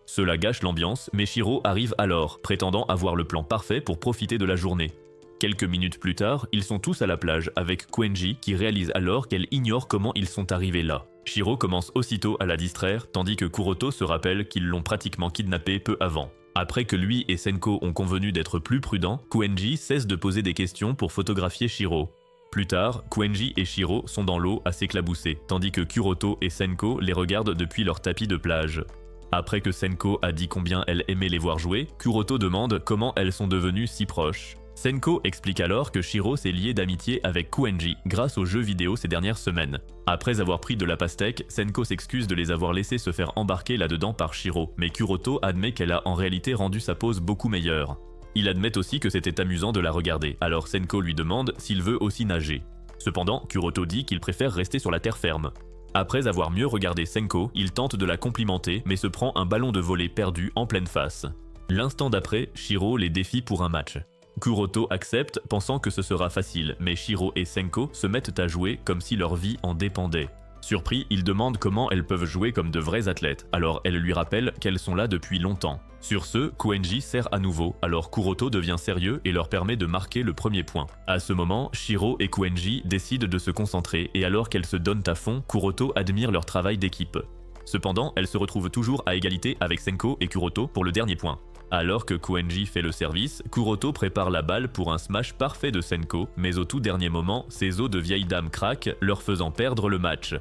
Cela gâche l'ambiance, mais Shiro arrive alors, prétendant avoir le plan parfait pour profiter de la journée. Quelques minutes plus tard, ils sont tous à la plage avec Kuenji qui réalise alors qu'elle ignore comment ils sont arrivés là. Shiro commence aussitôt à la distraire, tandis que Kuroto se rappelle qu'ils l'ont pratiquement kidnappée peu avant. Après que lui et Senko ont convenu d'être plus prudents, Kuenji cesse de poser des questions pour photographier Shiro. Plus tard, Kuenji et Shiro sont dans l'eau à s'éclabousser, tandis que Kuroto et Senko les regardent depuis leur tapis de plage. Après que Senko a dit combien elle aimait les voir jouer, Kuroto demande comment elles sont devenues si proches. Senko explique alors que Shiro s'est lié d'amitié avec Kuenji grâce aux jeux vidéo ces dernières semaines. Après avoir pris de la pastèque, Senko s'excuse de les avoir laissés se faire embarquer là-dedans par Shiro, mais Kuroto admet qu'elle a en réalité rendu sa pose beaucoup meilleure. Il admet aussi que c'était amusant de la regarder, alors Senko lui demande s'il veut aussi nager. Cependant, Kuroto dit qu'il préfère rester sur la terre ferme. Après avoir mieux regardé Senko, il tente de la complimenter mais se prend un ballon de volley perdu en pleine face. L'instant d'après, Shiro les défie pour un match. Kuroto accepte, pensant que ce sera facile, mais Shiro et Senko se mettent à jouer comme si leur vie en dépendait. Surpris, il demande comment elles peuvent jouer comme de vrais athlètes, alors elle lui rappelle qu'elles sont là depuis longtemps. Sur ce, Kuenji sert à nouveau, alors Kuroto devient sérieux et leur permet de marquer le premier point. À ce moment, Shiro et Kuenji décident de se concentrer et alors qu'elles se donnent à fond, Kuroto admire leur travail d'équipe. Cependant, elles se retrouvent toujours à égalité avec Senko et Kuroto pour le dernier point. Alors que Kuenji fait le service, Kuroto prépare la balle pour un smash parfait de Senko, mais au tout dernier moment, ses os de vieille dame craquent, leur faisant perdre le match.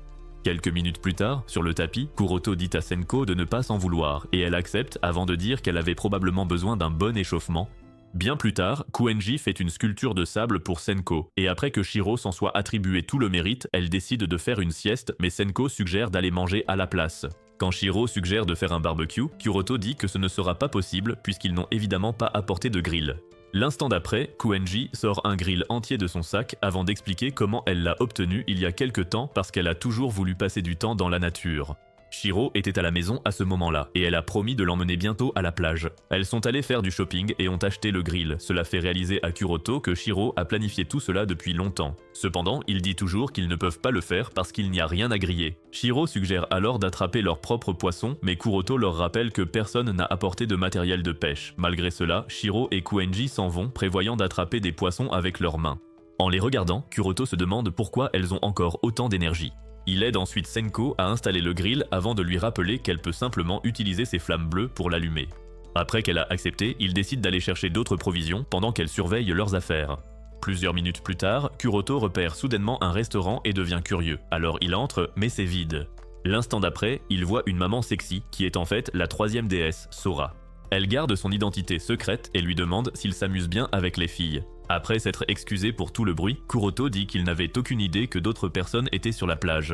Quelques minutes plus tard, sur le tapis, Kuroto dit à Senko de ne pas s'en vouloir et elle accepte avant de dire qu'elle avait probablement besoin d'un bon échauffement. Bien plus tard, Kuenji fait une sculpture de sable pour Senko et après que Shiro s'en soit attribué tout le mérite, elle décide de faire une sieste mais Senko suggère d'aller manger à la place. Quand Shiro suggère de faire un barbecue, Kuroto dit que ce ne sera pas possible puisqu'ils n'ont évidemment pas apporté de grill. L'instant d'après, Kuenji sort un grill entier de son sac avant d'expliquer comment elle l'a obtenu il y a quelque temps parce qu'elle a toujours voulu passer du temps dans la nature. Shiro était à la maison à ce moment-là et elle a promis de l'emmener bientôt à la plage. Elles sont allées faire du shopping et ont acheté le grill. Cela fait réaliser à Kuroto que Shiro a planifié tout cela depuis longtemps. Cependant, il dit toujours qu'ils ne peuvent pas le faire parce qu'il n'y a rien à griller. Shiro suggère alors d'attraper leurs propres poissons, mais Kuroto leur rappelle que personne n'a apporté de matériel de pêche. Malgré cela, Shiro et Kuenji s'en vont, prévoyant d'attraper des poissons avec leurs mains. En les regardant, Kuroto se demande pourquoi elles ont encore autant d'énergie. Il aide ensuite Senko à installer le grill avant de lui rappeler qu'elle peut simplement utiliser ses flammes bleues pour l'allumer. Après qu'elle a accepté, il décide d'aller chercher d'autres provisions pendant qu'elle surveille leurs affaires. Plusieurs minutes plus tard, Kuroto repère soudainement un restaurant et devient curieux. Alors il entre, mais c'est vide. L'instant d'après, il voit une maman sexy qui est en fait la troisième déesse, Sora. Elle garde son identité secrète et lui demande s'il s'amuse bien avec les filles. Après s'être excusé pour tout le bruit, Kuroto dit qu'il n'avait aucune idée que d'autres personnes étaient sur la plage.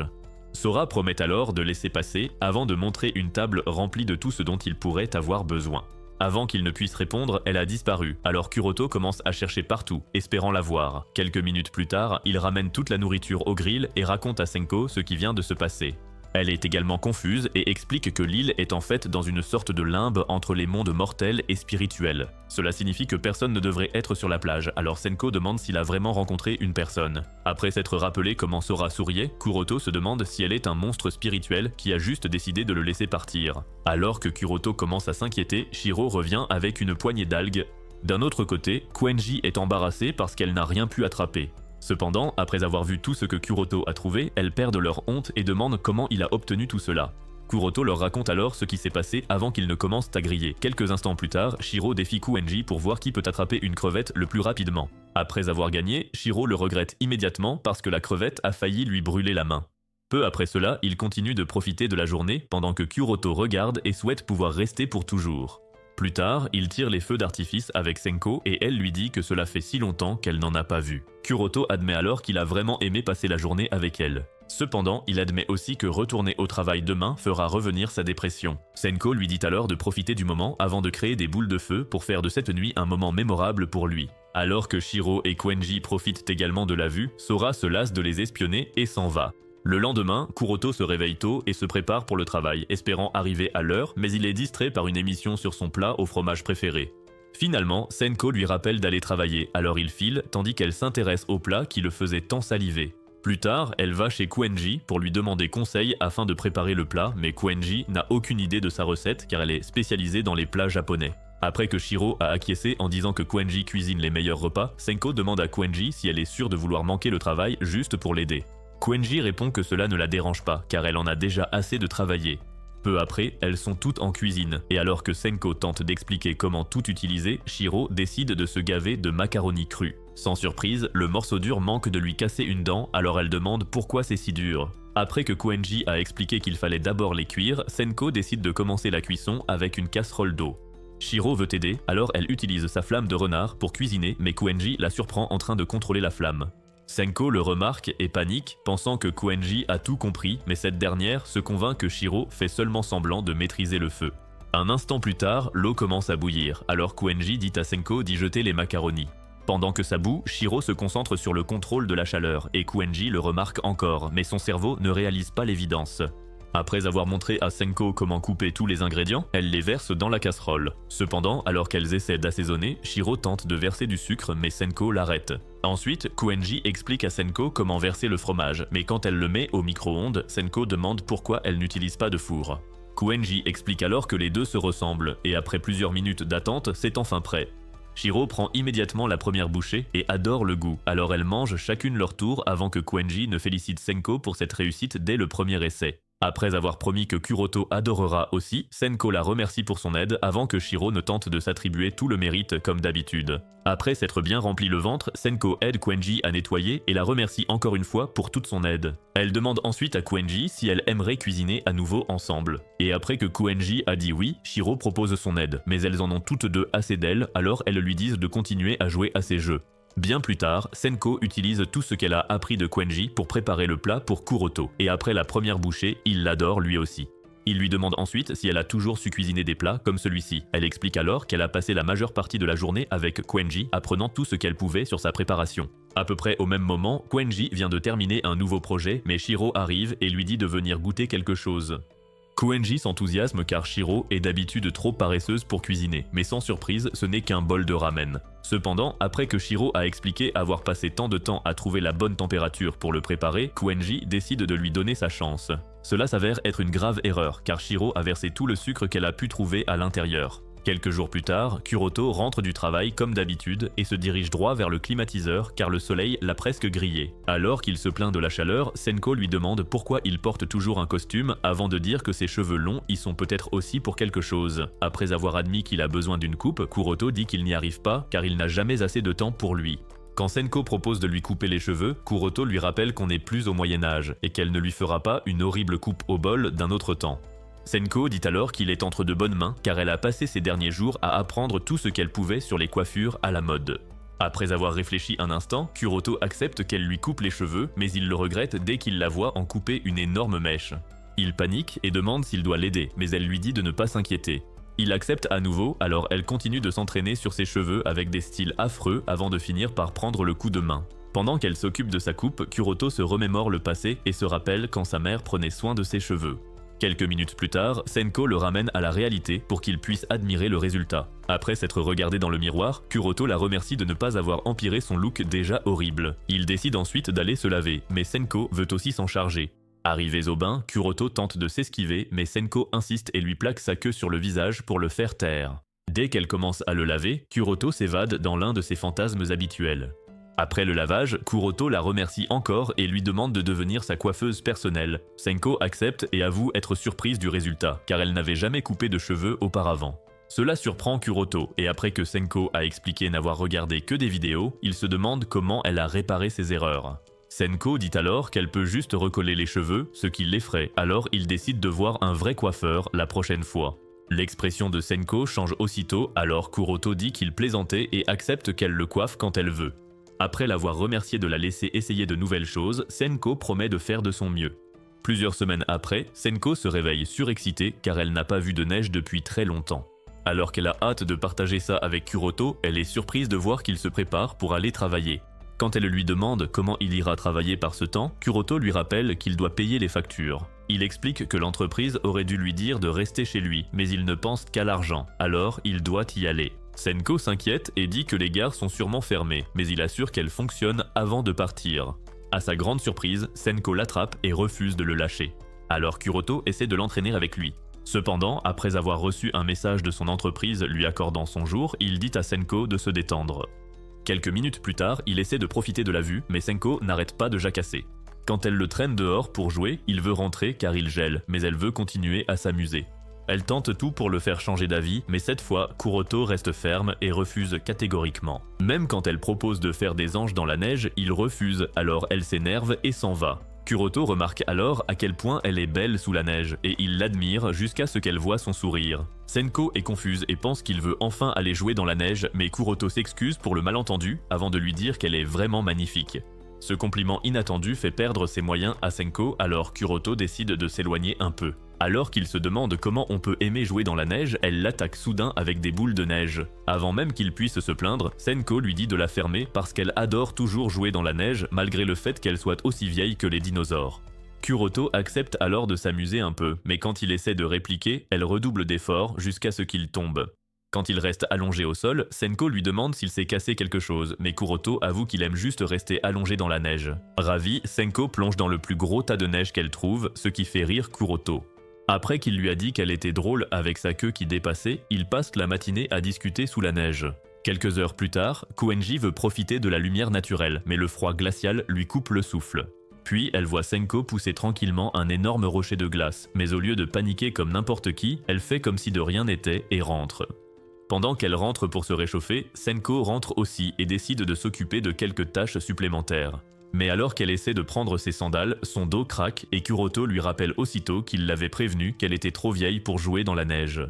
Sora promet alors de laisser passer avant de montrer une table remplie de tout ce dont il pourrait avoir besoin. Avant qu'il ne puisse répondre, elle a disparu, alors Kuroto commence à chercher partout, espérant la voir. Quelques minutes plus tard, il ramène toute la nourriture au grill et raconte à Senko ce qui vient de se passer. Elle est également confuse et explique que l'île est en fait dans une sorte de limbe entre les mondes mortels et spirituels. Cela signifie que personne ne devrait être sur la plage, alors Senko demande s'il a vraiment rencontré une personne. Après s'être rappelé comment Sora souriait, Kuroto se demande si elle est un monstre spirituel qui a juste décidé de le laisser partir. Alors que Kuroto commence à s'inquiéter, Shiro revient avec une poignée d'algues. D'un autre côté, Kuenji est embarrassée parce qu'elle n'a rien pu attraper. Cependant, après avoir vu tout ce que Kuroto a trouvé, elles perdent leur honte et demandent comment il a obtenu tout cela. Kuroto leur raconte alors ce qui s'est passé avant qu'ils ne commencent à griller. Quelques instants plus tard, Shiro défie Kuenji pour voir qui peut attraper une crevette le plus rapidement. Après avoir gagné, Shiro le regrette immédiatement parce que la crevette a failli lui brûler la main. Peu après cela, il continue de profiter de la journée pendant que Kuroto regarde et souhaite pouvoir rester pour toujours. Plus tard, il tire les feux d'artifice avec Senko et elle lui dit que cela fait si longtemps qu'elle n'en a pas vu. Kuroto admet alors qu'il a vraiment aimé passer la journée avec elle. Cependant, il admet aussi que retourner au travail demain fera revenir sa dépression. Senko lui dit alors de profiter du moment avant de créer des boules de feu pour faire de cette nuit un moment mémorable pour lui. Alors que Shiro et Kuenji profitent également de la vue, Sora se lasse de les espionner et s'en va. Le lendemain, Kuroto se réveille tôt et se prépare pour le travail, espérant arriver à l'heure, mais il est distrait par une émission sur son plat au fromage préféré. Finalement, Senko lui rappelle d'aller travailler, alors il file, tandis qu'elle s'intéresse au plat qui le faisait tant saliver. Plus tard, elle va chez Kuenji pour lui demander conseil afin de préparer le plat, mais Kuenji n'a aucune idée de sa recette car elle est spécialisée dans les plats japonais. Après que Shiro a acquiescé en disant que Kuenji cuisine les meilleurs repas, Senko demande à Kuenji si elle est sûre de vouloir manquer le travail juste pour l'aider. Kuenji répond que cela ne la dérange pas, car elle en a déjà assez de travailler. Peu après, elles sont toutes en cuisine, et alors que Senko tente d'expliquer comment tout utiliser, Shiro décide de se gaver de macaroni cru. Sans surprise, le morceau dur manque de lui casser une dent, alors elle demande pourquoi c'est si dur. Après que Kuenji a expliqué qu'il fallait d'abord les cuire, Senko décide de commencer la cuisson avec une casserole d'eau. Shiro veut aider, alors elle utilise sa flamme de renard pour cuisiner, mais Kuenji la surprend en train de contrôler la flamme. Senko le remarque et panique, pensant que Kuenji a tout compris, mais cette dernière se convainc que Shiro fait seulement semblant de maîtriser le feu. Un instant plus tard, l'eau commence à bouillir, alors Kuenji dit à Senko d'y jeter les macaronis. Pendant que ça bout, Shiro se concentre sur le contrôle de la chaleur, et Kuenji le remarque encore, mais son cerveau ne réalise pas l'évidence. Après avoir montré à Senko comment couper tous les ingrédients, elle les verse dans la casserole. Cependant, alors qu'elles essaient d'assaisonner, Shiro tente de verser du sucre mais Senko l'arrête. Ensuite, Kuenji explique à Senko comment verser le fromage, mais quand elle le met au micro-ondes, Senko demande pourquoi elle n'utilise pas de four. Kuenji explique alors que les deux se ressemblent, et après plusieurs minutes d'attente, c'est enfin prêt. Shiro prend immédiatement la première bouchée et adore le goût, alors elles mangent chacune leur tour avant que Kuenji ne félicite Senko pour cette réussite dès le premier essai. Après avoir promis que Kuroto adorera aussi, Senko la remercie pour son aide avant que Shiro ne tente de s'attribuer tout le mérite comme d'habitude. Après s'être bien rempli le ventre, Senko aide Kuenji à nettoyer et la remercie encore une fois pour toute son aide. Elle demande ensuite à Kuenji si elle aimerait cuisiner à nouveau ensemble. Et après que Kuenji a dit oui, Shiro propose son aide, mais elles en ont toutes deux assez d'elle, alors elles lui disent de continuer à jouer à ses jeux. Bien plus tard, Senko utilise tout ce qu'elle a appris de Kuenji pour préparer le plat pour Kuroto, et après la première bouchée, il l'adore lui aussi. Il lui demande ensuite si elle a toujours su cuisiner des plats comme celui-ci. Elle explique alors qu'elle a passé la majeure partie de la journée avec Kuenji, apprenant tout ce qu'elle pouvait sur sa préparation. À peu près au même moment, Kuenji vient de terminer un nouveau projet, mais Shiro arrive et lui dit de venir goûter quelque chose. Kuenji s'enthousiasme car Shiro est d'habitude trop paresseuse pour cuisiner, mais sans surprise, ce n'est qu'un bol de ramen. Cependant, après que Shiro a expliqué avoir passé tant de temps à trouver la bonne température pour le préparer, Kuenji décide de lui donner sa chance. Cela s'avère être une grave erreur, car Shiro a versé tout le sucre qu'elle a pu trouver à l'intérieur. Quelques jours plus tard, Kuroto rentre du travail comme d'habitude et se dirige droit vers le climatiseur car le soleil l'a presque grillé. Alors qu'il se plaint de la chaleur, Senko lui demande pourquoi il porte toujours un costume avant de dire que ses cheveux longs y sont peut-être aussi pour quelque chose. Après avoir admis qu'il a besoin d'une coupe, Kuroto dit qu'il n'y arrive pas car il n'a jamais assez de temps pour lui. Quand Senko propose de lui couper les cheveux, Kuroto lui rappelle qu'on n'est plus au Moyen-Âge et qu'elle ne lui fera pas une horrible coupe au bol d'un autre temps. Senko dit alors qu'il est entre de bonnes mains car elle a passé ses derniers jours à apprendre tout ce qu'elle pouvait sur les coiffures à la mode. Après avoir réfléchi un instant, Kuroto accepte qu'elle lui coupe les cheveux, mais il le regrette dès qu'il la voit en couper une énorme mèche. Il panique et demande s'il doit l'aider, mais elle lui dit de ne pas s'inquiéter. Il accepte à nouveau, alors elle continue de s'entraîner sur ses cheveux avec des styles affreux avant de finir par prendre le coup de main. Pendant qu'elle s'occupe de sa coupe, Kuroto se remémore le passé et se rappelle quand sa mère prenait soin de ses cheveux. Quelques minutes plus tard, Senko le ramène à la réalité pour qu'il puisse admirer le résultat. Après s'être regardé dans le miroir, Kuroto la remercie de ne pas avoir empiré son look déjà horrible. Il décide ensuite d'aller se laver, mais Senko veut aussi s'en charger. Arrivés au bain, Kuroto tente de s'esquiver, mais Senko insiste et lui plaque sa queue sur le visage pour le faire taire. Dès qu'elle commence à le laver, Kuroto s'évade dans l'un de ses fantasmes habituels. Après le lavage, Kuroto la remercie encore et lui demande de devenir sa coiffeuse personnelle. Senko accepte et avoue être surprise du résultat, car elle n'avait jamais coupé de cheveux auparavant. Cela surprend Kuroto, et après que Senko a expliqué n'avoir regardé que des vidéos, il se demande comment elle a réparé ses erreurs. Senko dit alors qu'elle peut juste recoller les cheveux, ce qui l'effraie, alors il décide de voir un vrai coiffeur la prochaine fois. L'expression de Senko change aussitôt, alors Kuroto dit qu'il plaisantait et accepte qu'elle le coiffe quand elle veut. Après l'avoir remercié de la laisser essayer de nouvelles choses, Senko promet de faire de son mieux. Plusieurs semaines après, Senko se réveille surexcitée car elle n'a pas vu de neige depuis très longtemps. Alors qu'elle a hâte de partager ça avec Kuroto, elle est surprise de voir qu'il se prépare pour aller travailler. Quand elle lui demande comment il ira travailler par ce temps, Kuroto lui rappelle qu'il doit payer les factures. Il explique que l'entreprise aurait dû lui dire de rester chez lui, mais il ne pense qu'à l'argent, alors il doit y aller. Senko s'inquiète et dit que les gares sont sûrement fermées, mais il assure qu'elles fonctionnent avant de partir. À sa grande surprise, Senko l'attrape et refuse de le lâcher. Alors Kuroto essaie de l'entraîner avec lui. Cependant, après avoir reçu un message de son entreprise lui accordant son jour, il dit à Senko de se détendre. Quelques minutes plus tard, il essaie de profiter de la vue, mais Senko n'arrête pas de jacasser. Quand elle le traîne dehors pour jouer, il veut rentrer car il gèle, mais elle veut continuer à s'amuser. Elle tente tout pour le faire changer d'avis, mais cette fois, Kuroto reste ferme et refuse catégoriquement. Même quand elle propose de faire des anges dans la neige, il refuse, alors elle s'énerve et s'en va. Kuroto remarque alors à quel point elle est belle sous la neige, et il l'admire jusqu'à ce qu'elle voie son sourire. Senko est confuse et pense qu'il veut enfin aller jouer dans la neige, mais Kuroto s'excuse pour le malentendu avant de lui dire qu'elle est vraiment magnifique. Ce compliment inattendu fait perdre ses moyens à Senko, alors Kuroto décide de s'éloigner un peu. Alors qu'il se demande comment on peut aimer jouer dans la neige, elle l'attaque soudain avec des boules de neige. Avant même qu'il puisse se plaindre, Senko lui dit de la fermer parce qu'elle adore toujours jouer dans la neige malgré le fait qu'elle soit aussi vieille que les dinosaures. Kuroto accepte alors de s'amuser un peu, mais quand il essaie de répliquer, elle redouble d'efforts jusqu'à ce qu'il tombe. Quand il reste allongé au sol, Senko lui demande s'il s'est cassé quelque chose, mais Kuroto avoue qu'il aime juste rester allongé dans la neige. Ravi, Senko plonge dans le plus gros tas de neige qu'elle trouve, ce qui fait rire Kuroto. Après qu'il lui a dit qu'elle était drôle avec sa queue qui dépassait, ils passent la matinée à discuter sous la neige. Quelques heures plus tard, Kuenji veut profiter de la lumière naturelle, mais le froid glacial lui coupe le souffle. Puis elle voit Senko pousser tranquillement un énorme rocher de glace, mais au lieu de paniquer comme n'importe qui, elle fait comme si de rien n'était et rentre. Pendant qu'elle rentre pour se réchauffer, Senko rentre aussi et décide de s'occuper de quelques tâches supplémentaires. Mais alors qu'elle essaie de prendre ses sandales, son dos craque et Kuroto lui rappelle aussitôt qu'il l'avait prévenue qu'elle était trop vieille pour jouer dans la neige.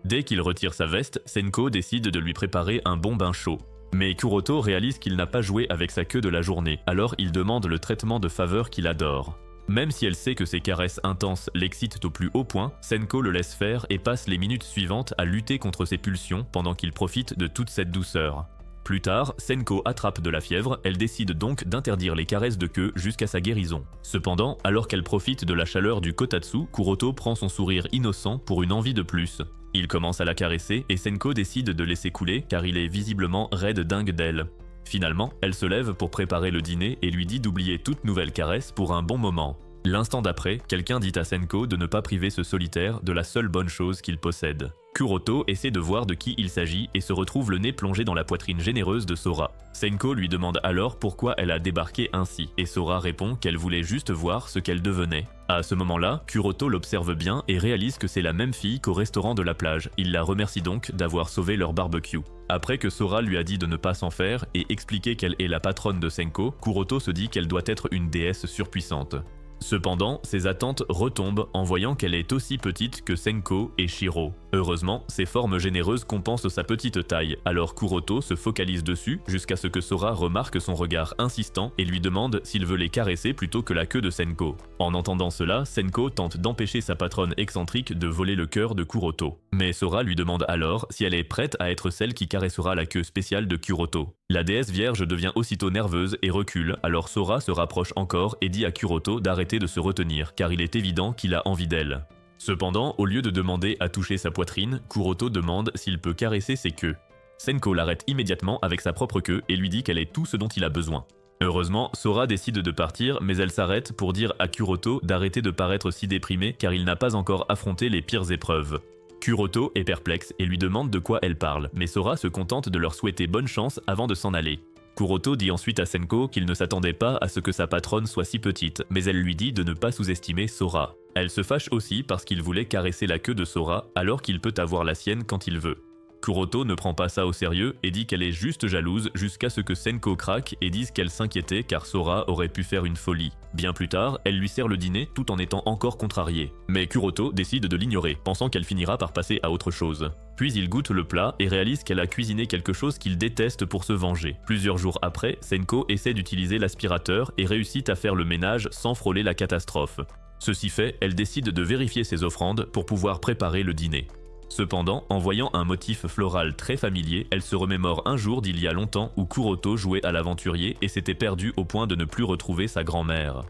Dès qu'il retire sa veste, Senko décide de lui préparer un bon bain chaud. Mais Kuroto réalise qu'il n'a pas joué avec sa queue de la journée, alors il demande le traitement de faveur qu'il adore. Même si elle sait que ses caresses intenses l'excitent au plus haut point, Senko le laisse faire et passe les minutes suivantes à lutter contre ses pulsions pendant qu'il profite de toute cette douceur. Plus tard, Senko attrape de la fièvre, elle décide donc d'interdire les caresses de queue jusqu'à sa guérison. Cependant, alors qu'elle profite de la chaleur du kotatsu, Kuroto prend son sourire innocent pour une envie de plus. Il commence à la caresser et Senko décide de laisser couler car il est visiblement raide dingue d'elle. Finalement, elle se lève pour préparer le dîner et lui dit d'oublier toute nouvelle caresse pour un bon moment. L'instant d'après, quelqu'un dit à Senko de ne pas priver ce solitaire de la seule bonne chose qu'il possède. Kuroto essaie de voir de qui il s'agit et se retrouve le nez plongé dans la poitrine généreuse de Sora. Senko lui demande alors pourquoi elle a débarqué ainsi, et Sora répond qu'elle voulait juste voir ce qu'elle devenait. À ce moment-là, Kuroto l'observe bien et réalise que c'est la même fille qu'au restaurant de la plage. Il la remercie donc d'avoir sauvé leur barbecue. Après que Sora lui a dit de ne pas s'en faire et expliqué qu'elle est la patronne de Senko, Kuroto se dit qu'elle doit être une déesse surpuissante. Cependant, ses attentes retombent en voyant qu'elle est aussi petite que Senko et Shiro. Heureusement, ses formes généreuses compensent sa petite taille, alors Kuroto se focalise dessus jusqu'à ce que Sora remarque son regard insistant et lui demande s'il veut les caresser plutôt que la queue de Senko. En entendant cela, Senko tente d'empêcher sa patronne excentrique de voler le cœur de Kuroto. Mais Sora lui demande alors si elle est prête à être celle qui caressera la queue spéciale de Kuroto. La déesse vierge devient aussitôt nerveuse et recule, alors Sora se rapproche encore et dit à Kuroto d'arrêter de se retenir car il est évident qu'il a envie d'elle. Cependant, au lieu de demander à toucher sa poitrine, Kuroto demande s'il peut caresser ses queues. Senko l'arrête immédiatement avec sa propre queue et lui dit qu'elle est tout ce dont il a besoin. Heureusement, Sora décide de partir, mais elle s'arrête pour dire à Kuroto d'arrêter de paraître si déprimé car il n'a pas encore affronté les pires épreuves. Kuroto est perplexe et lui demande de quoi elle parle, mais Sora se contente de leur souhaiter bonne chance avant de s'en aller. Kuroto dit ensuite à Senko qu'il ne s'attendait pas à ce que sa patronne soit si petite, mais elle lui dit de ne pas sous-estimer Sora. Elle se fâche aussi parce qu'il voulait caresser la queue de Sora alors qu'il peut avoir la sienne quand il veut. Kuroto ne prend pas ça au sérieux et dit qu'elle est juste jalouse jusqu'à ce que Senko craque et dise qu'elle s'inquiétait car Sora aurait pu faire une folie. Bien plus tard, elle lui sert le dîner tout en étant encore contrariée. Mais Kuroto décide de l'ignorer, pensant qu'elle finira par passer à autre chose. Puis il goûte le plat et réalise qu'elle a cuisiné quelque chose qu'il déteste pour se venger. Plusieurs jours après, Senko essaie d'utiliser l'aspirateur et réussit à faire le ménage sans frôler la catastrophe. Ceci fait, elle décide de vérifier ses offrandes pour pouvoir préparer le dîner. Cependant, en voyant un motif floral très familier, elle se remémore un jour d'il y a longtemps où Kuroto jouait à l'aventurier et s'était perdu au point de ne plus retrouver sa grand-mère.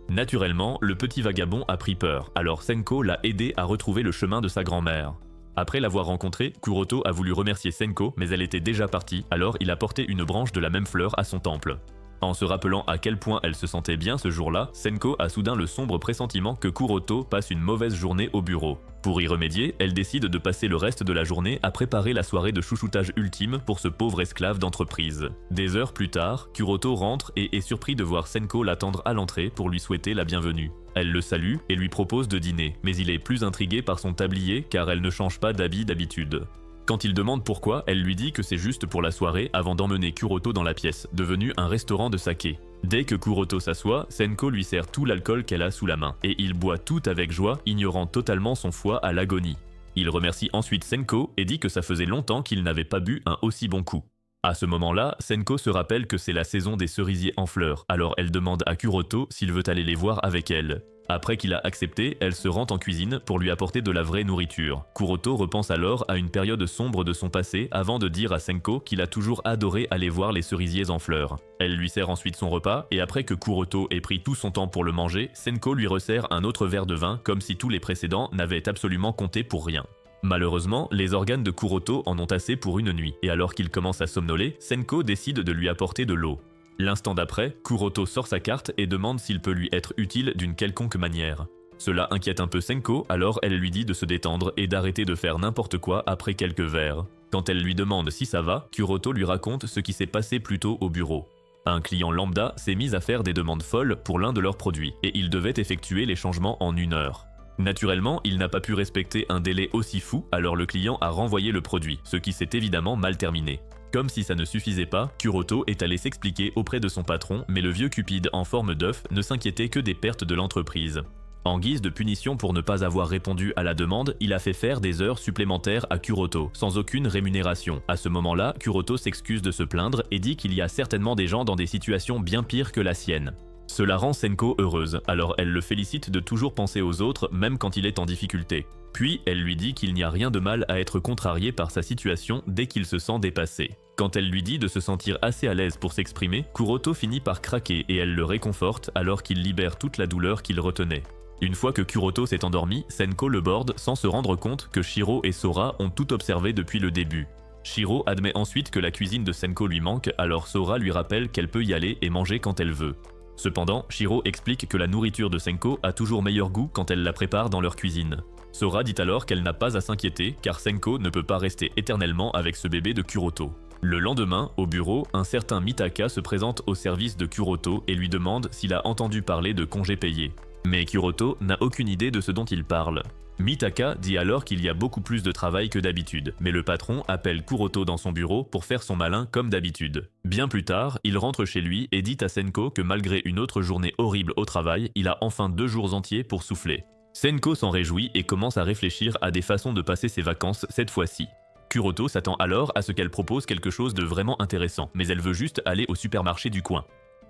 Naturellement, le petit vagabond a pris peur, alors Senko l'a aidé à retrouver le chemin de sa grand-mère. Après l'avoir rencontrée, Kuroto a voulu remercier Senko, mais elle était déjà partie, alors il a porté une branche de la même fleur à son temple. En se rappelant à quel point elle se sentait bien ce jour-là, Senko a soudain le sombre pressentiment que Kuroto passe une mauvaise journée au bureau. Pour y remédier, elle décide de passer le reste de la journée à préparer la soirée de chouchoutage ultime pour ce pauvre esclave d'entreprise. Des heures plus tard, Kuroto rentre et est surpris de voir Senko l'attendre à l'entrée pour lui souhaiter la bienvenue. Elle le salue et lui propose de dîner, mais il est plus intrigué par son tablier car elle ne change pas d'habit d'habitude. Quand il demande pourquoi, elle lui dit que c'est juste pour la soirée avant d'emmener Kuroto dans la pièce, devenu un restaurant de saké. Dès que Kuroto s'assoit, Senko lui sert tout l'alcool qu'elle a sous la main, et il boit tout avec joie, ignorant totalement son foie à l'agonie. Il remercie ensuite Senko et dit que ça faisait longtemps qu'il n'avait pas bu un aussi bon coup. À ce moment-là, Senko se rappelle que c'est la saison des cerisiers en fleurs, alors elle demande à Kuroto s'il veut aller les voir avec elle. Après qu'il a accepté, elle se rend en cuisine pour lui apporter de la vraie nourriture. Kuroto repense alors à une période sombre de son passé avant de dire à Senko qu'il a toujours adoré aller voir les cerisiers en fleurs. Elle lui sert ensuite son repas et après que Kuroto ait pris tout son temps pour le manger, Senko lui resserre un autre verre de vin comme si tous les précédents n'avaient absolument compté pour rien. Malheureusement, les organes de Kuroto en ont assez pour une nuit et alors qu'il commence à somnoler, Senko décide de lui apporter de l'eau. L'instant d'après, Kuroto sort sa carte et demande s'il peut lui être utile d'une quelconque manière. Cela inquiète un peu Senko, alors elle lui dit de se détendre et d'arrêter de faire n'importe quoi après quelques verres. Quand elle lui demande si ça va, Kuroto lui raconte ce qui s'est passé plus tôt au bureau. Un client lambda s'est mis à faire des demandes folles pour l'un de leurs produits et il devait effectuer les changements en 1 heure. Naturellement, il n'a pas pu respecter un délai aussi fou, alors le client a renvoyé le produit, ce qui s'est évidemment mal terminé. Comme si ça ne suffisait pas, Kuroto est allé s'expliquer auprès de son patron, mais le vieux Cupide en forme d'œuf ne s'inquiétait que des pertes de l'entreprise. En guise de punition pour ne pas avoir répondu à la demande, il a fait faire des heures supplémentaires à Kuroto, sans aucune rémunération. À ce moment-là, Kuroto s'excuse de se plaindre et dit qu'il y a certainement des gens dans des situations bien pires que la sienne. Cela rend Senko heureuse, alors elle le félicite de toujours penser aux autres même quand il est en difficulté. Puis elle lui dit qu'il n'y a rien de mal à être contrarié par sa situation dès qu'il se sent dépassé. Quand elle lui dit de se sentir assez à l'aise pour s'exprimer, Kuroto finit par craquer et elle le réconforte alors qu'il libère toute la douleur qu'il retenait. Une fois que Kuroto s'est endormi, Senko le borde sans se rendre compte que Shiro et Sora ont tout observé depuis le début. Shiro admet ensuite que la cuisine de Senko lui manque, alors Sora lui rappelle qu'elle peut y aller et manger quand elle veut. Cependant, Shiro explique que la nourriture de Senko a toujours meilleur goût quand elle la prépare dans leur cuisine. Sora dit alors qu'elle n'a pas à s'inquiéter car Senko ne peut pas rester éternellement avec ce bébé de Kuroto. Le lendemain, au bureau, un certain Mitaka se présente au service de Kuroto et lui demande s'il a entendu parler de congés payés. Mais Kuroto n'a aucune idée de ce dont il parle. Mitaka dit alors qu'il y a beaucoup plus de travail que d'habitude, mais le patron appelle Kuroto dans son bureau pour faire son malin comme d'habitude. Bien plus tard, il rentre chez lui et dit à Senko que malgré une autre journée horrible au travail, il a enfin 2 jours entiers pour souffler. Senko s'en réjouit et commence à réfléchir à des façons de passer ses vacances cette fois-ci. Kuroto s'attend alors à ce qu'elle propose quelque chose de vraiment intéressant, mais elle veut juste aller au supermarché du coin.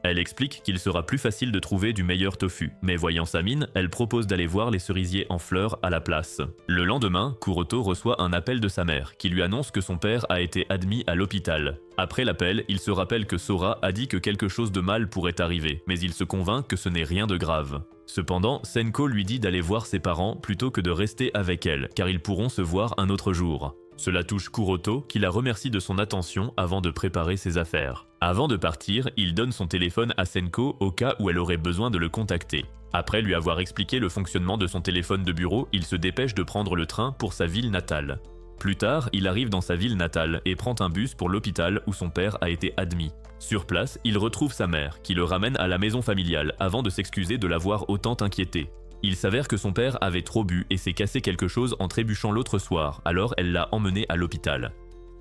Elle explique qu'il sera plus facile de trouver du meilleur tofu, mais voyant sa mine, elle propose d'aller voir les cerisiers en fleurs à la place. Le lendemain, Kuroto reçoit un appel de sa mère, qui lui annonce que son père a été admis à l'hôpital. Après l'appel, il se rappelle que Sora a dit que quelque chose de mal pourrait arriver, mais il se convainc que ce n'est rien de grave. Cependant, Senko lui dit d'aller voir ses parents plutôt que de rester avec elle, car ils pourront se voir un autre jour. Cela touche Kuroto, qui la remercie de son attention avant de préparer ses affaires. Avant de partir, il donne son téléphone à Senko au cas où elle aurait besoin de le contacter. Après lui avoir expliqué le fonctionnement de son téléphone de bureau, il se dépêche de prendre le train pour sa ville natale. Plus tard, il arrive dans sa ville natale et prend un bus pour l'hôpital où son père a été admis. Sur place, il retrouve sa mère, qui le ramène à la maison familiale avant de s'excuser de l'avoir autant inquiété. Il s'avère que son père avait trop bu et s'est cassé quelque chose en trébuchant l'autre soir, alors elle l'a emmené à l'hôpital.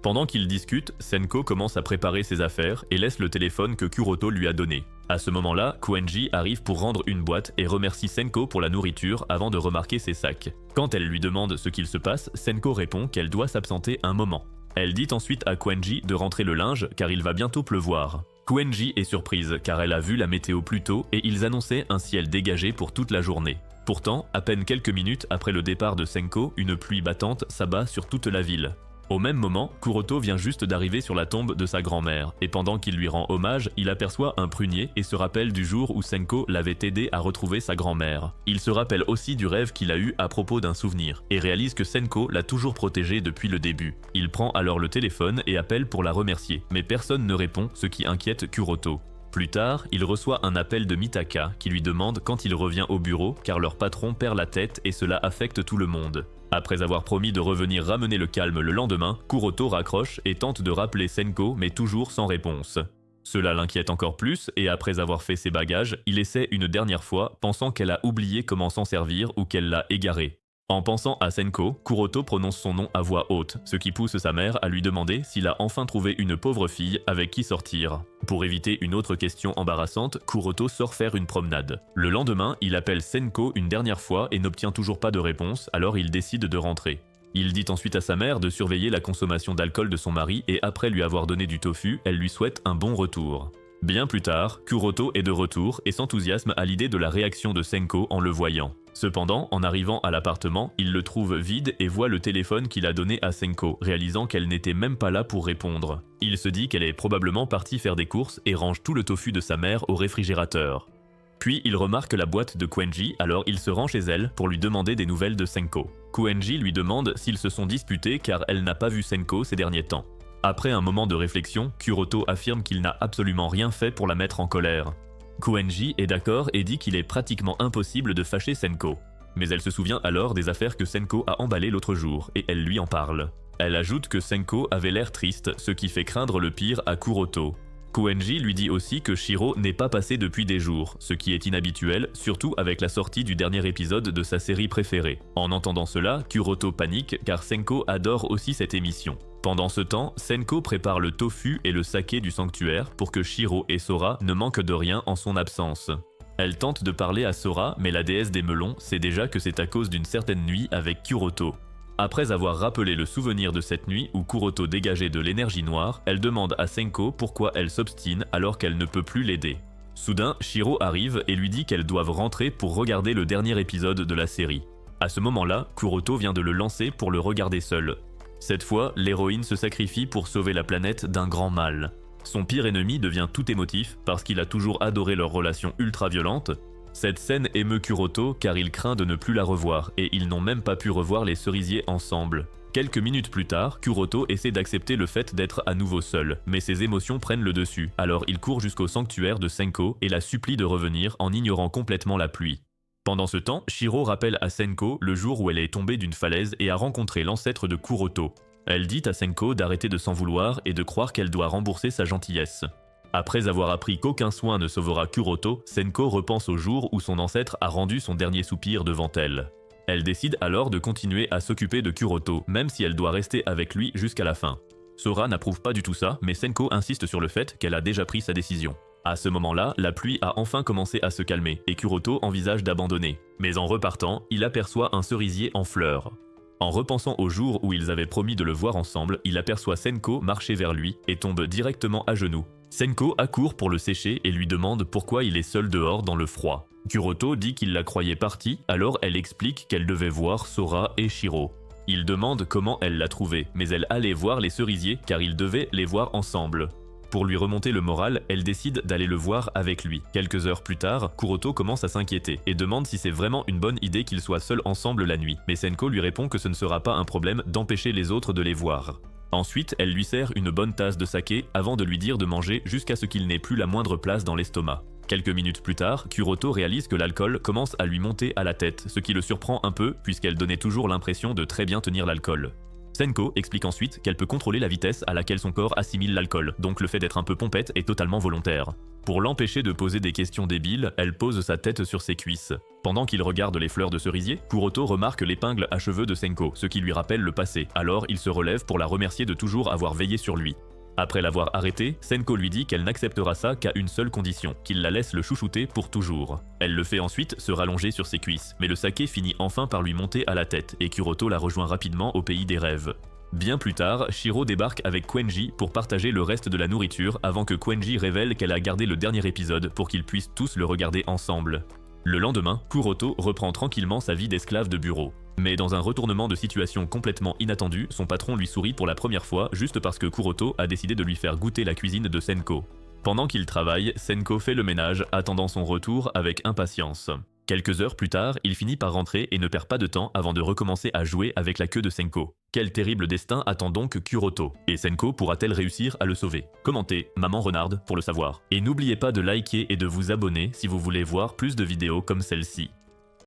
Pendant qu'ils discutent, Senko commence à préparer ses affaires et laisse le téléphone que Kuroto lui a donné. À ce moment-là, Koenji arrive pour rendre une boîte et remercie Senko pour la nourriture avant de remarquer ses sacs. Quand elle lui demande ce qu'il se passe, Senko répond qu'elle doit s'absenter un moment. Elle dit ensuite à Koenji de rentrer le linge car il va bientôt pleuvoir. Koenji est surprise car elle a vu la météo plus tôt et ils annonçaient un ciel dégagé pour toute la journée. Pourtant, à peine quelques minutes après le départ de Senko, une pluie battante s'abat sur toute la ville. Au même moment, Kuroto vient juste d'arriver sur la tombe de sa grand-mère, et pendant qu'il lui rend hommage, il aperçoit un prunier et se rappelle du jour où Senko l'avait aidé à retrouver sa grand-mère. Il se rappelle aussi du rêve qu'il a eu à propos d'un souvenir, et réalise que Senko l'a toujours protégé depuis le début. Il prend alors le téléphone et appelle pour la remercier, mais personne ne répond, ce qui inquiète Kuroto. Plus tard, il reçoit un appel de Mitaka qui lui demande quand il revient au bureau car leur patron perd la tête et cela affecte tout le monde. Après avoir promis de revenir ramener le calme le lendemain, Kuroto raccroche et tente de rappeler Senko mais toujours sans réponse. Cela l'inquiète encore plus et après avoir fait ses bagages, il essaie une dernière fois pensant qu'elle a oublié comment s'en servir ou qu'elle l'a égaré. En pensant à Senko, Kuroto prononce son nom à voix haute, ce qui pousse sa mère à lui demander s'il a enfin trouvé une pauvre fille avec qui sortir. Pour éviter une autre question embarrassante, Kuroto sort faire une promenade. Le lendemain, il appelle Senko une dernière fois et n'obtient toujours pas de réponse, alors il décide de rentrer. Il dit ensuite à sa mère de surveiller la consommation d'alcool de son mari et après lui avoir donné du tofu, elle lui souhaite un bon retour. Bien plus tard, Kuroto est de retour et s'enthousiasme à l'idée de la réaction de Senko en le voyant. Cependant, en arrivant à l'appartement, il le trouve vide et voit le téléphone qu'il a donné à Senko, réalisant qu'elle n'était même pas là pour répondre. Il se dit qu'elle est probablement partie faire des courses et range tout le tofu de sa mère au réfrigérateur. Puis il remarque la boîte de Koenji, alors il se rend chez elle pour lui demander des nouvelles de Senko. Koenji lui demande s'ils se sont disputés car elle n'a pas vu Senko ces derniers temps. Après un moment de réflexion, Kuroto affirme qu'il n'a absolument rien fait pour la mettre en colère. Koenji est d'accord et dit qu'il est pratiquement impossible de fâcher Senko. Mais elle se souvient alors des affaires que Senko a emballées l'autre jour et elle lui en parle. Elle ajoute que Senko avait l'air triste, ce qui fait craindre le pire à Kuroto. Koenji lui dit aussi que Shiro n'est pas passé depuis des jours, ce qui est inhabituel, surtout avec la sortie du dernier épisode de sa série préférée. En entendant cela, Kuroto panique car Senko adore aussi cette émission. Pendant ce temps, Senko prépare le tofu et le saké du sanctuaire pour que Shiro et Sora ne manquent de rien en son absence. Elle tente de parler à Sora, mais la déesse des melons sait déjà que c'est à cause d'une certaine nuit avec Kuroto. Après avoir rappelé le souvenir de cette nuit où Kuroto dégageait de l'énergie noire, elle demande à Senko pourquoi elle s'obstine alors qu'elle ne peut plus l'aider. Soudain, Shiro arrive et lui dit qu'elles doivent rentrer pour regarder le dernier épisode de la série. À ce moment-là, Kuroto vient de le lancer pour le regarder seul. Cette fois, l'héroïne se sacrifie pour sauver la planète d'un grand mal. Son pire ennemi devient tout émotif parce qu'il a toujours adoré leur relation ultra violente. Cette scène émeut Kuroto car il craint de ne plus la revoir et ils n'ont même pas pu revoir les cerisiers ensemble. Quelques minutes plus tard, Kuroto essaie d'accepter le fait d'être à nouveau seul, mais ses émotions prennent le dessus, alors il court jusqu'au sanctuaire de Senko et la supplie de revenir en ignorant complètement la pluie. Pendant ce temps, Shiro rappelle à Senko le jour où elle est tombée d'une falaise et a rencontré l'ancêtre de Kuroto. Elle dit à Senko d'arrêter de s'en vouloir et de croire qu'elle doit rembourser sa gentillesse. Après avoir appris qu'aucun soin ne sauvera Kuroto, Senko repense au jour où son ancêtre a rendu son dernier soupir devant elle. Elle décide alors de continuer à s'occuper de Kuroto, même si elle doit rester avec lui jusqu'à la fin. Sora n'approuve pas du tout ça, mais Senko insiste sur le fait qu'elle a déjà pris sa décision. À ce moment-là, la pluie a enfin commencé à se calmer, et Kuroto envisage d'abandonner. Mais en repartant, il aperçoit un cerisier en fleurs. En repensant au jour où ils avaient promis de le voir ensemble, il aperçoit Senko marcher vers lui et tombe directement à genoux. Senko accourt pour le sécher et lui demande pourquoi il est seul dehors dans le froid. Kuroto dit qu'il la croyait partie, alors elle explique qu'elle devait voir Sora et Shiro. Il demande comment elle l'a trouvé, mais elle allait voir les cerisiers car ils devaient les voir ensemble. Pour lui remonter le moral, elle décide d'aller le voir avec lui. Quelques heures plus tard, Kuroto commence à s'inquiéter et demande si c'est vraiment une bonne idée qu'ils soient seuls ensemble la nuit. Mais Senko lui répond que ce ne sera pas un problème d'empêcher les autres de les voir. Ensuite, elle lui sert une bonne tasse de saké avant de lui dire de manger jusqu'à ce qu'il n'ait plus la moindre place dans l'estomac. Quelques minutes plus tard, Kuroto réalise que l'alcool commence à lui monter à la tête, ce qui le surprend un peu puisqu'elle donnait toujours l'impression de très bien tenir l'alcool. Senko explique ensuite qu'elle peut contrôler la vitesse à laquelle son corps assimile l'alcool, donc le fait d'être un peu pompette est totalement volontaire. Pour l'empêcher de poser des questions débiles, elle pose sa tête sur ses cuisses. Pendant qu'il regarde les fleurs de cerisier, Kuroto remarque l'épingle à cheveux de Senko, ce qui lui rappelle le passé, alors il se relève pour la remercier de toujours avoir veillé sur lui. Après l'avoir arrêtée, Senko lui dit qu'elle n'acceptera ça qu'à une seule condition, qu'il la laisse le chouchouter pour toujours. Elle le fait ensuite se rallonger sur ses cuisses, mais le saké finit enfin par lui monter à la tête et Kuroto la rejoint rapidement au pays des rêves. Bien plus tard, Shiro débarque avec Koenji pour partager le reste de la nourriture avant que Koenji révèle qu'elle a gardé le dernier épisode pour qu'ils puissent tous le regarder ensemble. Le lendemain, Kuroto reprend tranquillement sa vie d'esclave de bureau. Mais dans un retournement de situation complètement inattendu, son patron lui sourit pour la première fois juste parce que Kuroto a décidé de lui faire goûter la cuisine de Senko. Pendant qu'il travaille, Senko fait le ménage, attendant son retour avec impatience. Quelques heures plus tard, il finit par rentrer et ne perd pas de temps avant de recommencer à jouer avec la queue de Senko. Quel terrible destin attend donc Kuroto? Et Senko pourra-t-elle réussir à le sauver? Commentez Maman Renarde pour le savoir. Et n'oubliez pas de liker et de vous abonner si vous voulez voir plus de vidéos comme celle-ci.